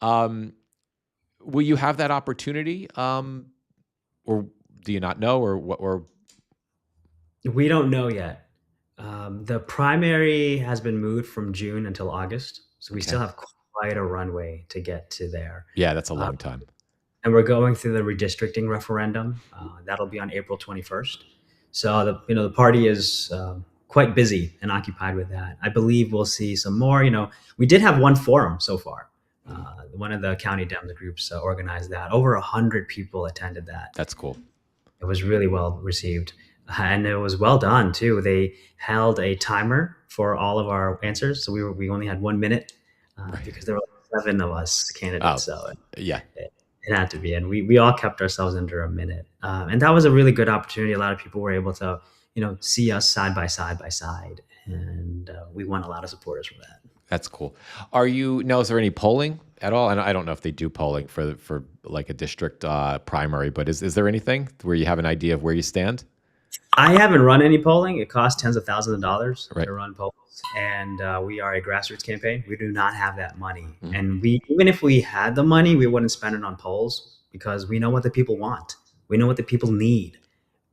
Speaker 1: Will you have that opportunity, or do you not know, or
Speaker 3: We don't know yet. The primary has been moved from June until August, so we still
Speaker 1: Okay.
Speaker 3: have quite a runway to get to there.
Speaker 1: Yeah, that's a
Speaker 3: Uh,
Speaker 1: long time.
Speaker 3: and we're going through the redistricting referendum. That'll be on April 21st. So the party is quite busy and occupied with that. I believe we'll see some more. We did have one forum so far.
Speaker 1: Mhm.
Speaker 3: One of the county Dems groups organized that. Over 100 people attended that.
Speaker 1: That's cool.
Speaker 3: It was really well received, and it was well done too. They held a timer for all of our answers, so we only had 1 minute
Speaker 1: Right.
Speaker 3: because there were 7 of us
Speaker 1: Oh,
Speaker 3: candidates, so
Speaker 1: yeah.
Speaker 3: it had to be, and we all kept ourselves under a minute, and that was a really good opportunity. A lot of people were able to see us side by side by side, and we won a lot of supporters from that.
Speaker 1: That's cool. Is there any polling at all? And I don't know if they do polling for like a district primary, but is there anything where you have an idea of where you stand?
Speaker 3: I haven't run any polling. It costs tens of thousands of dollars
Speaker 1: Right.
Speaker 3: to run polls, and we are a grassroots campaign. We do not have that money,
Speaker 1: Mhm.
Speaker 3: and even if we had the money, we wouldn't spend it on polls because we know what the people want. We know what the people need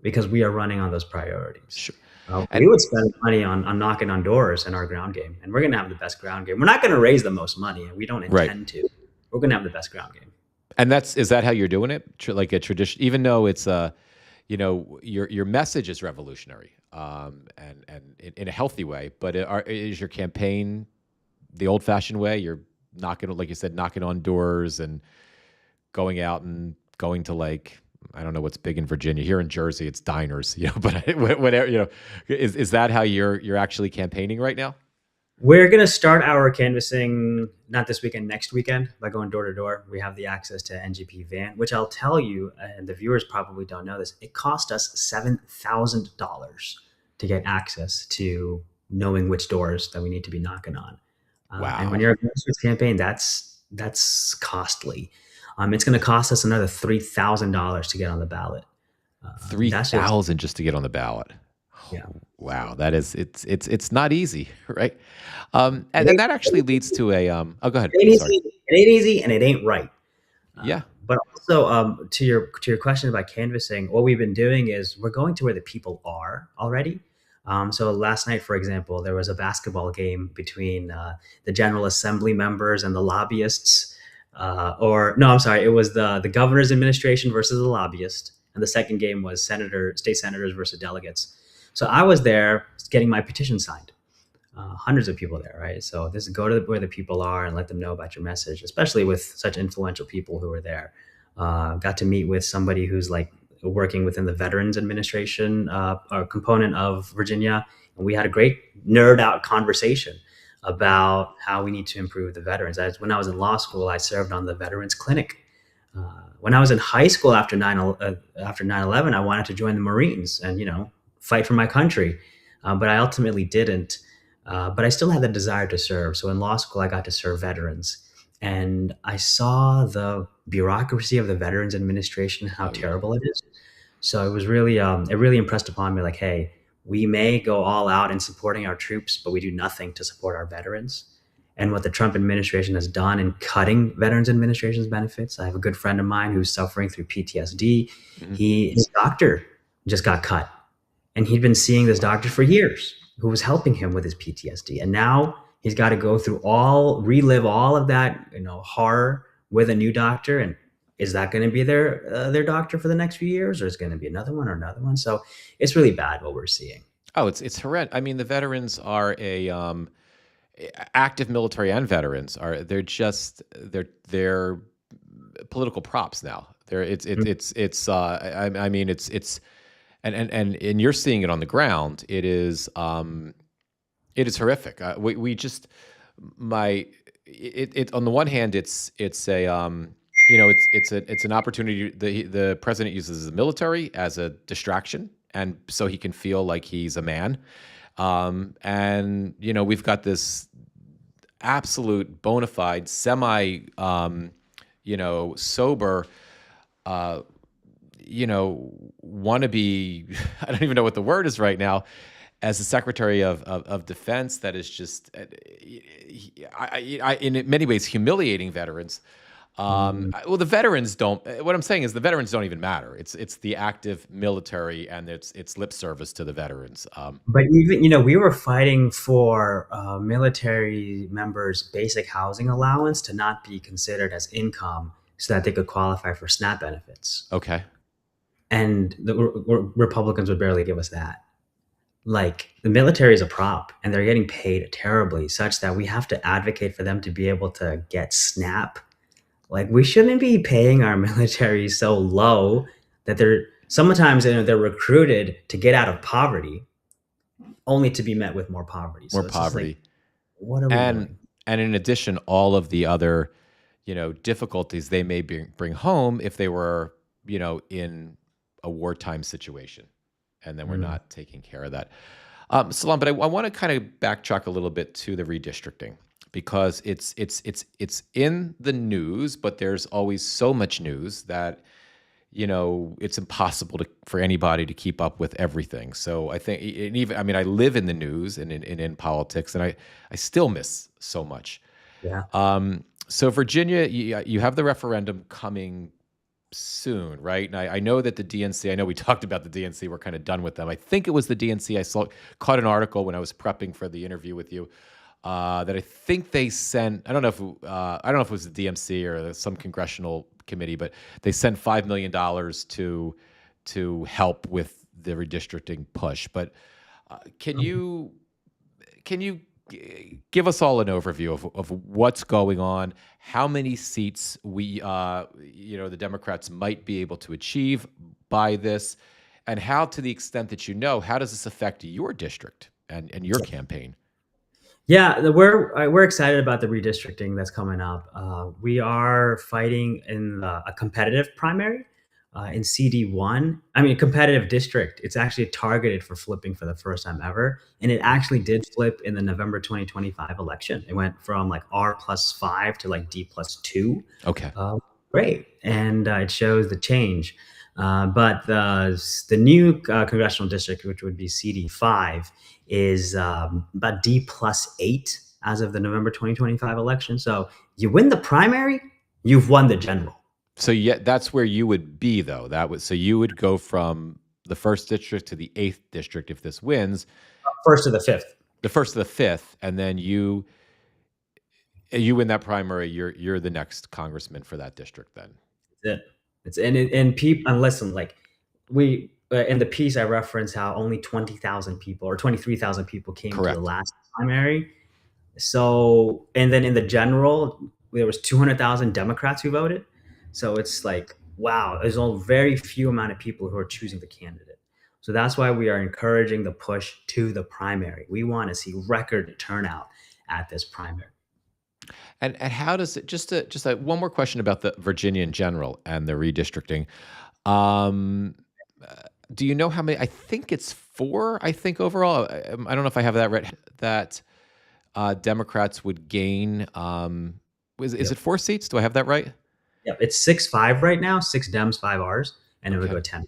Speaker 3: because we are running on those priorities.
Speaker 1: Sure.
Speaker 3: We
Speaker 1: And
Speaker 3: would spend money on knocking on doors in our ground game, and we're going to have the best ground game. We're not going to raise the most money, and we don't
Speaker 1: right.
Speaker 3: intend to. We're going to have the best ground game.
Speaker 1: And is that how you're doing it? Like a tradition, even though it's your message is revolutionary, and in a healthy way. But is your campaign the old-fashioned way? You're knocking, like you said, knocking on doors and going out and going to, like, I don't know what's big in Virginia. Here in Jersey, it's diners, But whatever, is that how you're actually campaigning right now?
Speaker 3: We're going to start our canvassing not this weekend, next weekend, by going door to door. We have the access to NGP van, which I'll tell you, and the viewers probably don't know this, it cost us $7,000 to get access to knowing which doors that we need to be knocking on. And when
Speaker 1: Wow.
Speaker 3: you're a grassroots campaign, that's costly. It's going to cost us another $3,000 to get on the ballot. That's just
Speaker 1: 3,000 just to get on the ballot.
Speaker 3: yeah.
Speaker 1: Wow, that is it's not easy, right?
Speaker 3: It
Speaker 1: And
Speaker 3: ain't,
Speaker 1: that actually leads to a oh, go ahead.
Speaker 3: it ain't
Speaker 1: I'm sorry.
Speaker 3: easy. It ain't easy, and it ain't right.
Speaker 1: Yeah.
Speaker 3: But also, to your question about canvassing, what we've been doing is we're going to where the people are already. So last night, for example, there was a basketball game between the General Assembly members and the lobbyists. Or no, I'm sorry, it was the governor's administration versus the lobbyist, and the second game was state senators versus delegates. So I was there getting my petition signed. Hundreds of people there, right? So this is go to where the people are and let them know about your message, especially with such influential people who are there. Got to meet with somebody who's like working within the Veterans Administration or component of Virginia, and we had a great nerd out conversation about how we need to improve the veterans. When I was in law school, I served on the Veterans Clinic. When I was in high school after 9/11, I wanted to join the Marines and fight for my country, but I ultimately didn't. But I still had the desire to serve. So in law school, I got to serve veterans. And I saw the bureaucracy of the Veterans Administration, how
Speaker 1: Oh yeah.
Speaker 3: terrible it is. So it really impressed upon me like, hey, we may go all out in supporting our troops, but we do nothing to support our veterans. And what the Trump administration has done in cutting Veterans Administration's benefits. I have a good friend of mine who's suffering through PTSD.
Speaker 1: Mhm.
Speaker 3: His doctor just got cut, and he'd been seeing this doctor for years who was helping him with his PTSD. And now he's got to go through relive all of that, horror with a new doctor. And is that going to be their doctor for the next few years, or is it going to be another one or another one? So it's really bad what we're seeing.
Speaker 1: Oh, it's horrendous. I mean, the veterans are active military, and veterans they're political props now. They're it's I mean it's and you're seeing it on the ground. It is horrific. We just my it on the one hand, it's a it's an opportunity. The president uses the military as a distraction, and so he can feel like he's a man. And we've got this absolute bona fide semi sober wannabe. I don't even know what the word is right now, as the Secretary of Defense, that is just in many ways humiliating veterans.
Speaker 3: Mm.
Speaker 1: Well, the veterans don't. What I'm saying is the veterans don't even matter. It's the active military and it's lip service to the veterans.
Speaker 3: But even, you know, we were fighting for military members' basic housing allowance to not be considered as income so that they could qualify for SNAP benefits.
Speaker 1: Okay.
Speaker 3: And the Republicans would barely give us that. Like, the military is a prop and they're getting paid terribly, such that we have to advocate for them to be able to get SNAP. Like, we shouldn't be paying our military so low that they're sometimes, you know, they're recruited to get out of poverty only to be met with more poverty.
Speaker 1: More
Speaker 3: So it's just like,
Speaker 1: poverty.
Speaker 3: what are we
Speaker 1: And
Speaker 3: doing?
Speaker 1: in addition, all of the other, difficulties they may bring home if they were, in a wartime situation, and then we're
Speaker 3: Mm.
Speaker 1: not taking care of that. Salam, but I want to kind of backtrack a little bit to the redistricting because it's in the news, but there's always so much news that it's impossible for anybody to keep up with everything. So I think, and even, I mean, I live in the news and in politics, and I still miss so much.
Speaker 3: Yeah.
Speaker 1: So Virginia, you have the referendum coming soon, right? And I know that the DNC, I know we talked about the DNC, we're kind of done with them. I think it was the DNC. Caught an article when I was prepping for the interview with you that I think they sent. I don't know if it was the DMC or some congressional committee, but they sent $5 million to help with the redistricting push. But can you give us all an overview of what's going on, how many seats the Democrats might be able to achieve by this, and how, to the extent that how does this affect your district and your campaign?
Speaker 3: Yeah, we're excited about the redistricting that's coming up. We are fighting in a competitive primary in CD1. I mean, competitive district. It's actually targeted for flipping for the first time ever, and it actually did flip in the November 2025 election. It went from like R+5 to like D+2.
Speaker 1: Okay.
Speaker 3: Great, and it shows the change. But the new congressional district, which would be CD5, is about D+8 as of the November 2025 election. So you win the primary, you've won the general.
Speaker 1: So that's where you would be, though. So you would go from the first district to the 8th district if this wins.
Speaker 3: First to the 5th.
Speaker 1: The first to the 5th, and then you win that primary. You're the next congressman for that district. Then
Speaker 3: It's and people, and listen, like we in the piece I reference how only 20,000 people or 23,000 people came to the last primary. So, and then in the general, there was 200,000 Democrats who voted. So it's like, wow, there's a very few amount of people who are choosing the candidate. So that's why we are encouraging the push to the primary. We want to see record turnout at this primary.
Speaker 1: And how does it, just one more question about the Virginia in general and the redistricting. Do you know how many? I think it's 4. I think overall, I don't know if I have that right. That Democrats would gain. Is it 4 seats? Do I have that right?
Speaker 3: Yep, it's 6-5 right now. 6 Dems, 5 Rs, and it would go 10-1.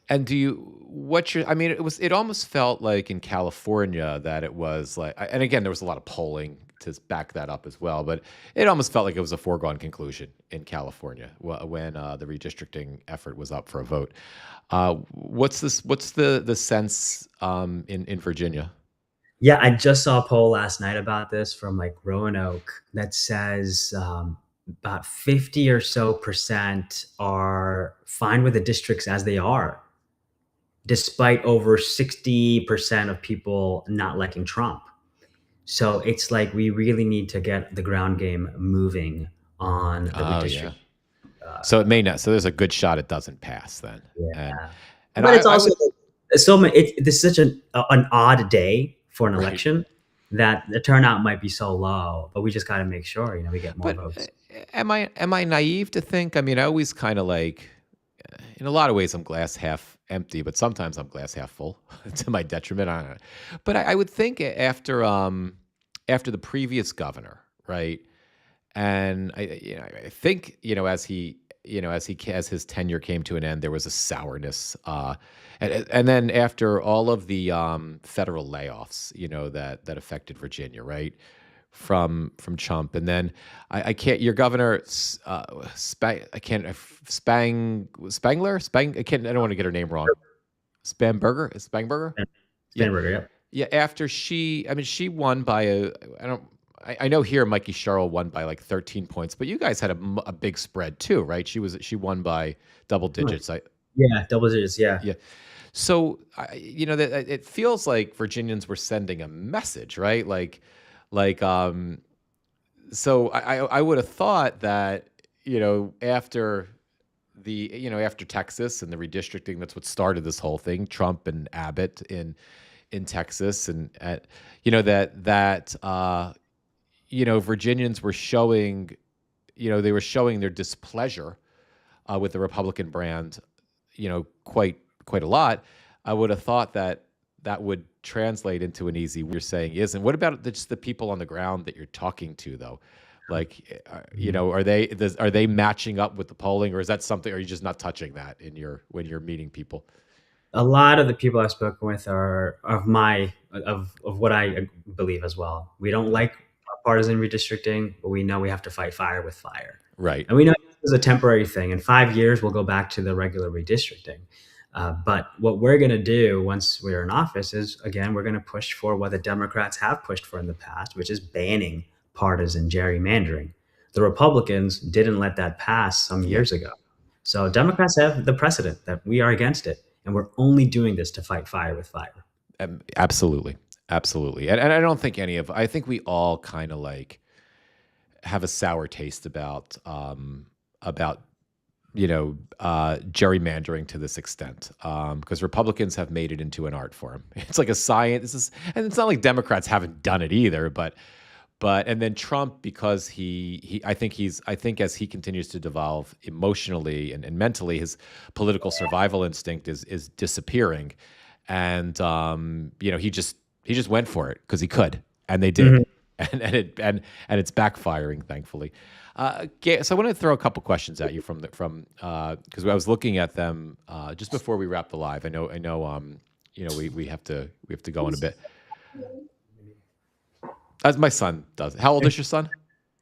Speaker 1: And it almost felt like in California that it was like, and again, there was a lot of polling to back that up as well, but it almost felt like it was a foregone conclusion in California when the redistricting effort was up for a vote. What's the sense in Virginia?
Speaker 3: Yeah, I just saw a poll last night about this from like Roanoke that says about 50 or so percent are fine with the districts as they are, despite over 60% of people not liking Trump. So it's like we really need to get the ground game moving on the redistricting.
Speaker 1: Yeah. So it may not. So there's a good shot it doesn't pass then.
Speaker 3: Yeah.
Speaker 1: And
Speaker 3: but it's also so many. It's such an odd day for an election that the turnout might be so low, but we just got to make sure we get more votes.
Speaker 1: Am I naive to think? I mean, I always kind of like, in a lot of ways, I'm glass half empty, but sometimes I'm glass half full to my detriment. I don't know. But I would think after the previous governor, right? And I think as his tenure came to an end, there was a sourness, and then after all of the federal layoffs, that affected Virginia, right? from Trump, and then I can't. Your governor, I can't. Spangler, I can't. I don't want to get her name wrong. Spangberger. Yeah,
Speaker 3: Stanberger, yeah.
Speaker 1: yeah. After she won by I don't. I know here Mikey Sherrill won by like 13 points, but you guys had a big spread too, right? She won by double digits.
Speaker 3: Yeah, double digits. Yeah.
Speaker 1: Yeah. So, that it feels like Virginians were sending a message, right? Like, so I would have thought that, after after Texas and the redistricting, that's what started this whole thing, Trump and Abbott in Texas, and Virginians were showing, they were showing their displeasure with the Republican brand, quite a lot. I would have thought that would translate into an easy. You're saying isn't. What about just the people on the ground that you're talking to, though? Like, are they matching up with the polling, or is that something? Or are you just not touching that when you're meeting people?
Speaker 3: A lot of the people I've spoken with are of what I believe as well. We don't like partisan redistricting, but we know we have to fight fire with fire.
Speaker 1: Right.
Speaker 3: And we know this is a temporary thing. In 5 years, we'll go back to the regular redistricting. But what we're going to do once we're in office is, again, we're going to push for what the Democrats have pushed for in the past, which is banning partisan gerrymandering. The Republicans didn't let that pass some years ago. So Democrats have the precedent that we are against it. And we're only doing this to fight fire with fire.
Speaker 1: Absolutely. Absolutely. And I don't think I think we all kind of like have a sour taste about gerrymandering to this extent, because Republicans have made it into an art form. It's like a science. And it's not like Democrats haven't done it either, but and then Trump, because I think as he continues to devolve emotionally and mentally, his political survival instinct is disappearing, and he just went for it because he could, and they did, and it's backfiring, thankfully. So I want to throw a couple questions at you from because I was looking at them just before we wrap the live. I know. We have to go in a bit. As my son does. How old is your son?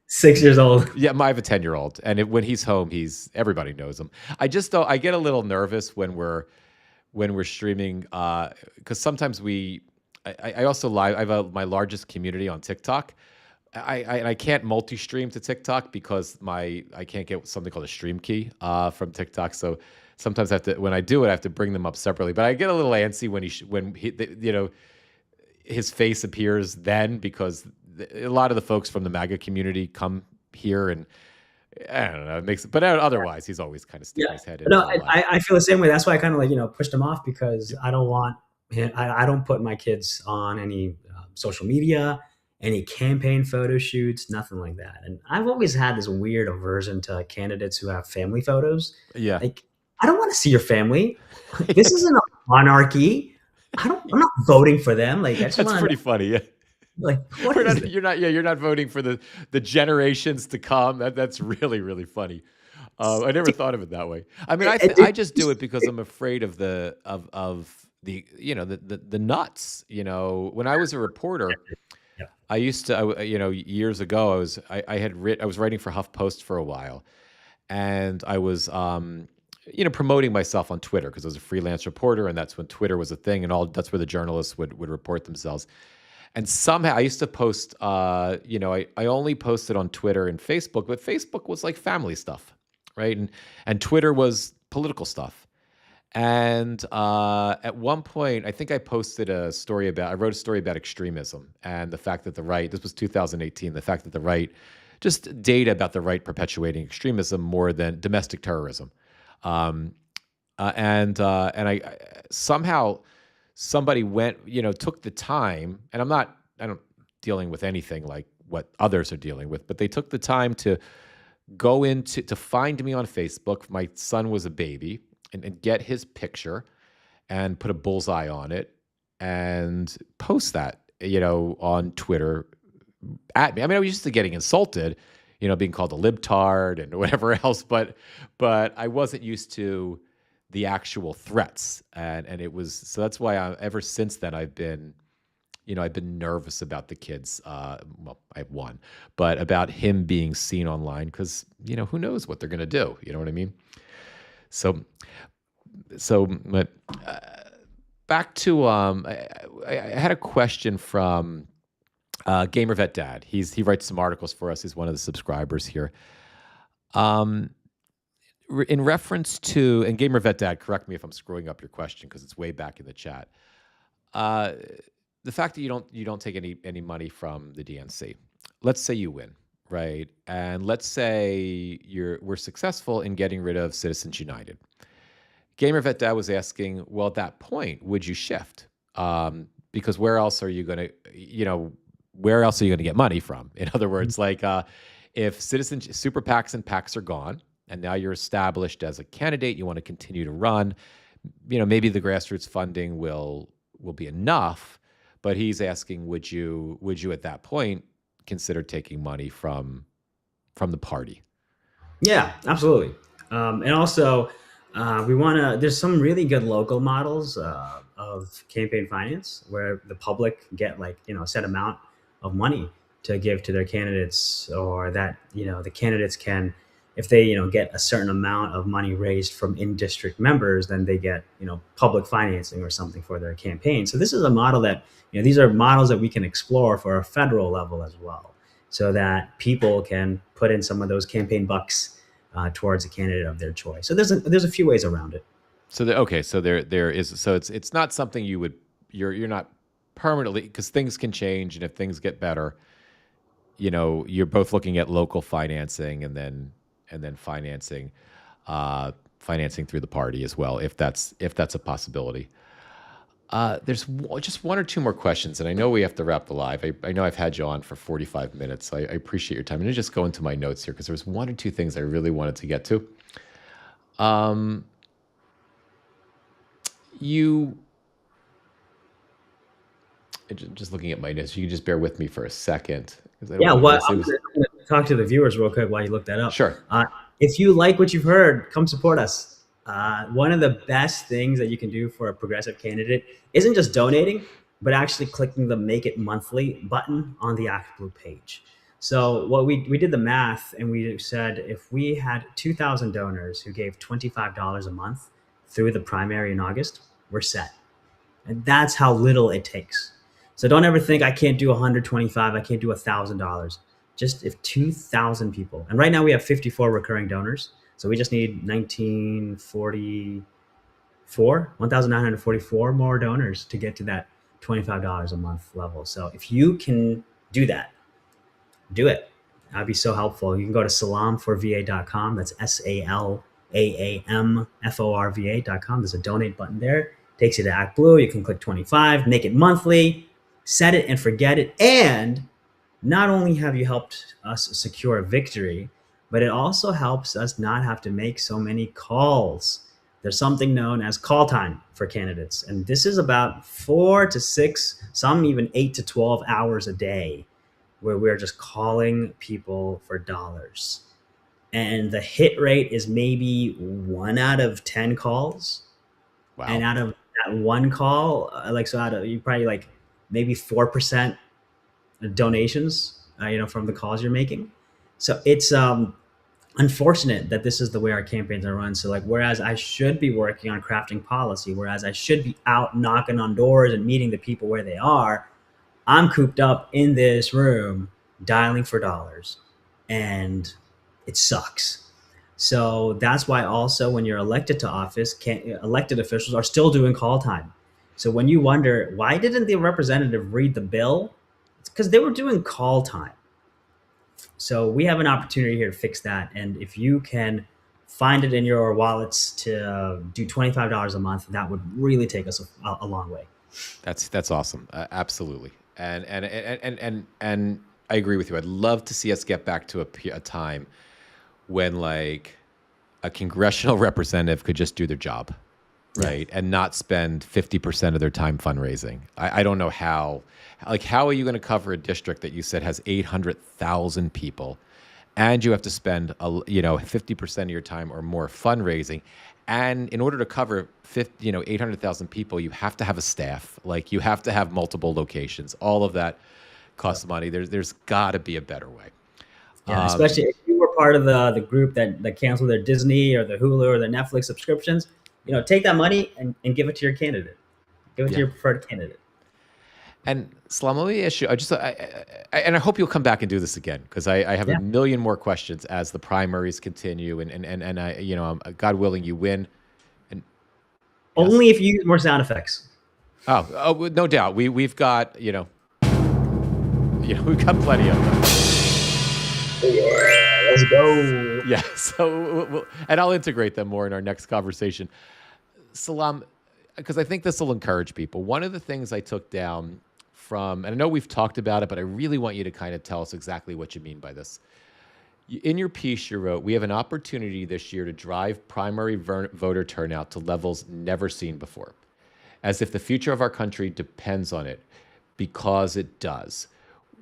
Speaker 3: 6 years old.
Speaker 1: Yeah, I have a 10-year-old, and when he's home, everybody knows him. I get a little nervous when we're streaming, because sometimes I also live. I have my largest community on TikTok. I can't multi-stream to TikTok because I can't get something called a stream key from TikTok. So sometimes when I do it, I have to bring them up separately. But I get a little antsy when his face appears then, because a lot of the folks from the MAGA community come here, and I don't know, it makes. But otherwise, he's always kind of sticking his head in.
Speaker 3: No, I feel the same way. That's why I kind of pushed him off, because I don't want him. I don't put my kids on any social media, any campaign photo shoots, nothing like that. And I've always had this weird aversion to candidates who have family photos.
Speaker 1: Yeah,
Speaker 3: like, I don't want to see your family. This isn't a monarchy. I'm not voting for them. Like,
Speaker 1: that's pretty funny. Yeah.
Speaker 3: Like,
Speaker 1: you're not voting for the generations to come. That's really, really funny. I never thought of it that way. I mean, I just do it because I'm afraid of the nuts. When I was a reporter, I used to, years ago, I was writing for HuffPost for a while, and I was promoting myself on Twitter because I was a freelance reporter, and that's when Twitter was a thing, and that's where the journalists would report themselves. And somehow I used to post, I only posted on Twitter and Facebook, but Facebook was like family stuff, right? And Twitter was political stuff. And at one point, I think I wrote a story about extremism and the fact that the right, this was 2018, the fact that the right, just data about the right perpetuating extremism more than domestic terrorism. And I somehow somebody took the time, and I don't dealing with anything like what others are dealing with, but they took the time to go to find me on Facebook. My son was a baby, and get his picture and put a bullseye on it and post that, on Twitter at me. I mean, I was used to getting insulted, being called a libtard and whatever else, but I wasn't used to the actual threats, and it was, so that's why ever since then I've been I've been nervous about the kids. Well, I have one, but about him being seen online because, who knows what they're going to do? You know what I mean? So, but back to, I had a question from Gamer Vet Dad. He writes some articles for us. He's one of the subscribers here. In reference to, and Gamer Vet Dad, correct me if I'm screwing up your question because it's way back in the chat. The fact that you don't take any money from the DNC. Let's say you win, right? And let's say we're successful in getting rid of Citizens United. Gamer Vet Dad was asking, well, at that point, would you shift? Because where else are you going to get money from? In other words, like if super PACs and PACs are gone, and now you're established as a candidate, you want to continue to run, maybe the grassroots funding will be enough. But he's asking, would you at that point consider taking money from the party?
Speaker 3: Yeah, absolutely. And also, there's some really good local models of campaign finance where the public get a set amount of money to give to their candidates, or that, the candidates can, if they, get a certain amount of money raised from in-district members, then they get, public financing or something for their campaign. So this is a model that, these are models that we can explore for a federal level as well, so that people can put in some of those campaign bucks towards a candidate of their choice. So there's a few ways around it.
Speaker 1: So there is. So it's not something you're not permanently, because things can change, and if things get better, you're both looking at local financing and then financing through the party as well, if that's a possibility. There's just one or two more questions, and I know we have to wrap the live. I know I've had you on for 45 minutes, so I appreciate your time. I'm going to just go into my notes here because there's one or two things I really wanted to get to. Just looking at my notes, you can just bear with me for a second.
Speaker 3: I'm going to talk to the viewers real quick while you look that up.
Speaker 1: Sure.
Speaker 3: If you like what you've heard, come support us. One of the best things that you can do for a progressive candidate isn't just donating, but actually clicking the Make It Monthly button on the Act Blue page. So what we did the math, and we said if we had 2,000 donors who gave $25 a month through the primary in August, we're set. And that's how little it takes. So don't ever think I can't do 125, I can't do $1,000. Just if 2,000 people, and right now we have 54 recurring donors. So we just need 1,944 more donors to get to that $25 a month level. So if you can do that, do it. That'd be so helpful. You can go to salamforva.com. That's SALAAMFORVA.com. There's a donate button there. Takes you to Act Blue. You can click 25, make it monthly, set it and forget it. And not only have you helped us secure a victory, but it also helps us not have to make so many calls. There's something known as call time for candidates. And this is about 4 to 6, some even 8 to 12 hours a day, where we're just calling people for dollars. And the hit rate is maybe 1 out of 10 calls.
Speaker 1: Wow.
Speaker 3: And out of that one call, you probably maybe 4% donations, from the calls you're making. So it's unfortunate that this is the way our campaigns are run. So whereas I should be working on crafting policy, whereas I should be out knocking on doors and meeting the people where they are, I'm cooped up in this room dialing for dollars, and it sucks. So that's why also when you're elected to office, elected officials are still doing call time. So when you wonder, why didn't the representative read the bill? It's because they were doing call time. So we have an opportunity here to fix that. And if you can find it in your wallets to do $25 a month, that would really take us a long way.
Speaker 1: That's awesome. Absolutely. And I agree with you. I'd love to see us get back to a time when a congressional representative could just do their job, right? Yeah. And not spend 50% of their time fundraising. I don't know how are you going to cover a district that you said has 800,000 people, and you have to spend 50% of your time or more fundraising, And in order to cover 800,000 people, you have to have a staff. Like you have to have multiple locations. All of that costs money. There's got to be a better way.
Speaker 3: Yeah, especially if you were part of the group that canceled their Disney or the Hulu or the Netflix subscriptions, take that money and give it to your candidate. Give it to your preferred candidate.
Speaker 1: And Salaam, let me ask you, and I hope you'll come back and do this again, because I have a million more questions as the primaries continue, and I, God willing, you win. And
Speaker 3: only if you use more sound effects.
Speaker 1: Oh, no doubt. We've got we've got plenty of them.
Speaker 3: Yeah, let's go.
Speaker 1: Yeah. So, and I'll integrate them more in our next conversation. Salaam, because I think this will encourage people. One of the things I took down from, and I know we've talked about it, but I really want you to kind of tell us exactly what you mean by this. In your piece, you wrote, we have an opportunity this year to drive primary voter turnout to levels never seen before, as if the future of our country depends on it, because it does.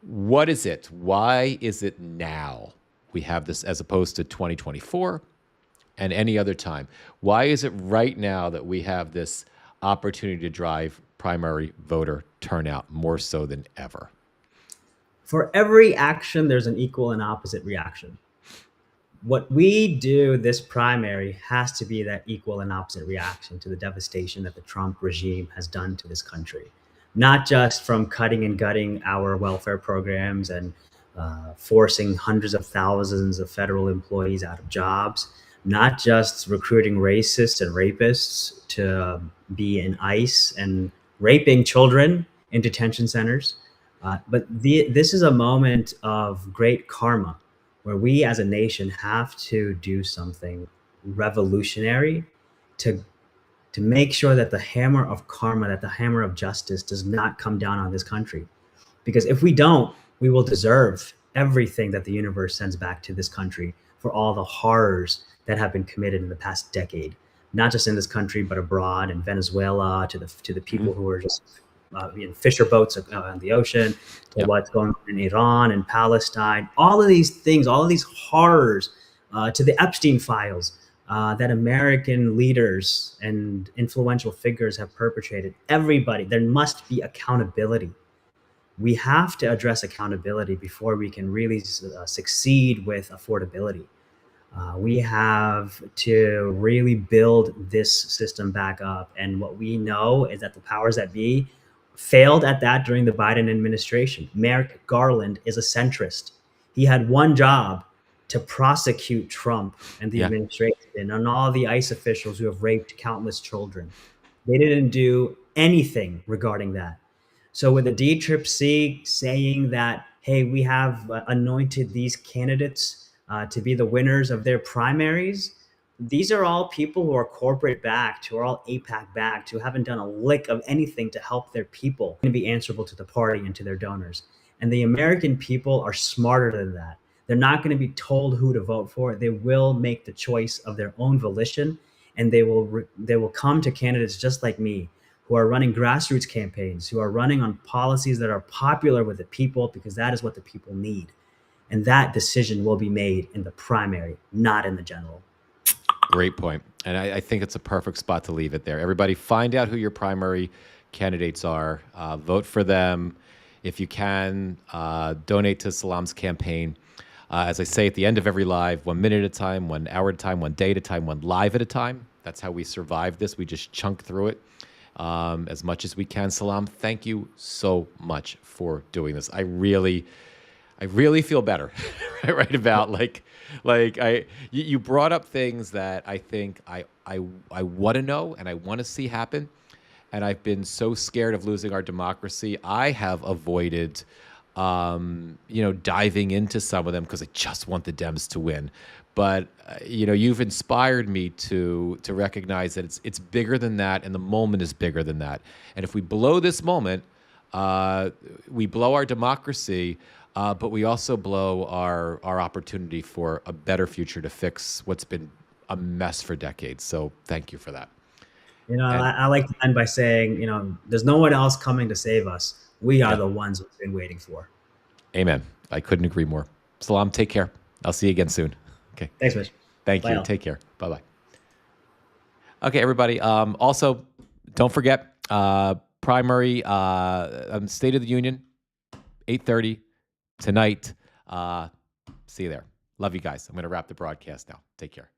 Speaker 1: What is it? Why is it now we have this as opposed to 2024 and any other time? Why is it right now that we have this opportunity to drive primary voter turnout more so than ever?
Speaker 3: For every action, there's an equal and opposite reaction. What we do this primary has to be that equal and opposite reaction to the devastation that the Trump regime has done to this country. Not just from cutting and gutting our welfare programs and forcing hundreds of thousands of federal employees out of jobs, not just recruiting racists and rapists to be in ICE and raping children in detention centers, but this is a moment of great karma where we as a nation have to do something revolutionary to make sure that the hammer of karma, that the hammer of justice does not come down on this country. Because if we don't, we will deserve everything that the universe sends back to this country for all the horrors that have been committed in the past decade, not just in this country, but abroad, in Venezuela, to the people who are just in fisher boats on the ocean, to what's going on in Iran and Palestine, all of these things, all of these horrors, to the Epstein files, that American leaders and influential figures have perpetrated. Everybody, there must be accountability. We have to address accountability before we can really succeed with affordability. We have to really build this system back up. And what we know is that the powers that be failed at that during the Biden administration. Merrick Garland is a centrist. He had one job: to prosecute Trump and the administration and all the ICE officials who have raped countless children. They didn't do anything regarding that. So with the DCCC saying that, hey, we have anointed these candidates to be the winners of their primaries, these are all people who are corporate backed, who are all APAC backed, who haven't done a lick of anything to help their people and be answerable to the party and to their donors. And the American people are smarter than that. They're not going to be told who to vote for. They will make the choice of their own volition, and they will come to candidates just like me, who are running grassroots campaigns, who are running on policies that are popular with the people, because that is what the people need. And that decision will be made in the primary, not in the general.
Speaker 1: Great point. And I think it's a perfect spot to leave it there. Everybody, find out who your primary candidates are. Vote for them. If you can, donate to Salaam's campaign. As I say at the end of every live, 1 minute at a time, 1 hour at a time, 1 day at a time, 1 live at a time. That's how we survive this. We just chunk through it as much as we can. Salaam, thank you so much for doing this. I really feel better right about you brought up things that I think I want to know and I want to see happen. And I've been so scared of losing our democracy. I have avoided diving into some of them because I just want the Dems to win. But you've inspired me to recognize that it's bigger than that, and the moment is bigger than that. And if we blow this moment, we blow our democracy, but we also blow our opportunity for a better future to fix what's been a mess for decades. So thank you for that.
Speaker 3: I like to end by saying, there's no one else coming to save us. We are the ones we've been waiting for.
Speaker 1: Amen. I couldn't agree more. Salaam, take care. I'll see you again soon. Okay.
Speaker 3: Thanks, Mitch.
Speaker 1: Thank
Speaker 3: Bye
Speaker 1: you.
Speaker 3: all.
Speaker 1: Take care. Bye-bye. Okay, everybody. Also, don't forget primary State of the Union, 8:30 tonight. See you there. Love you guys. I'm going to wrap the broadcast now. Take care.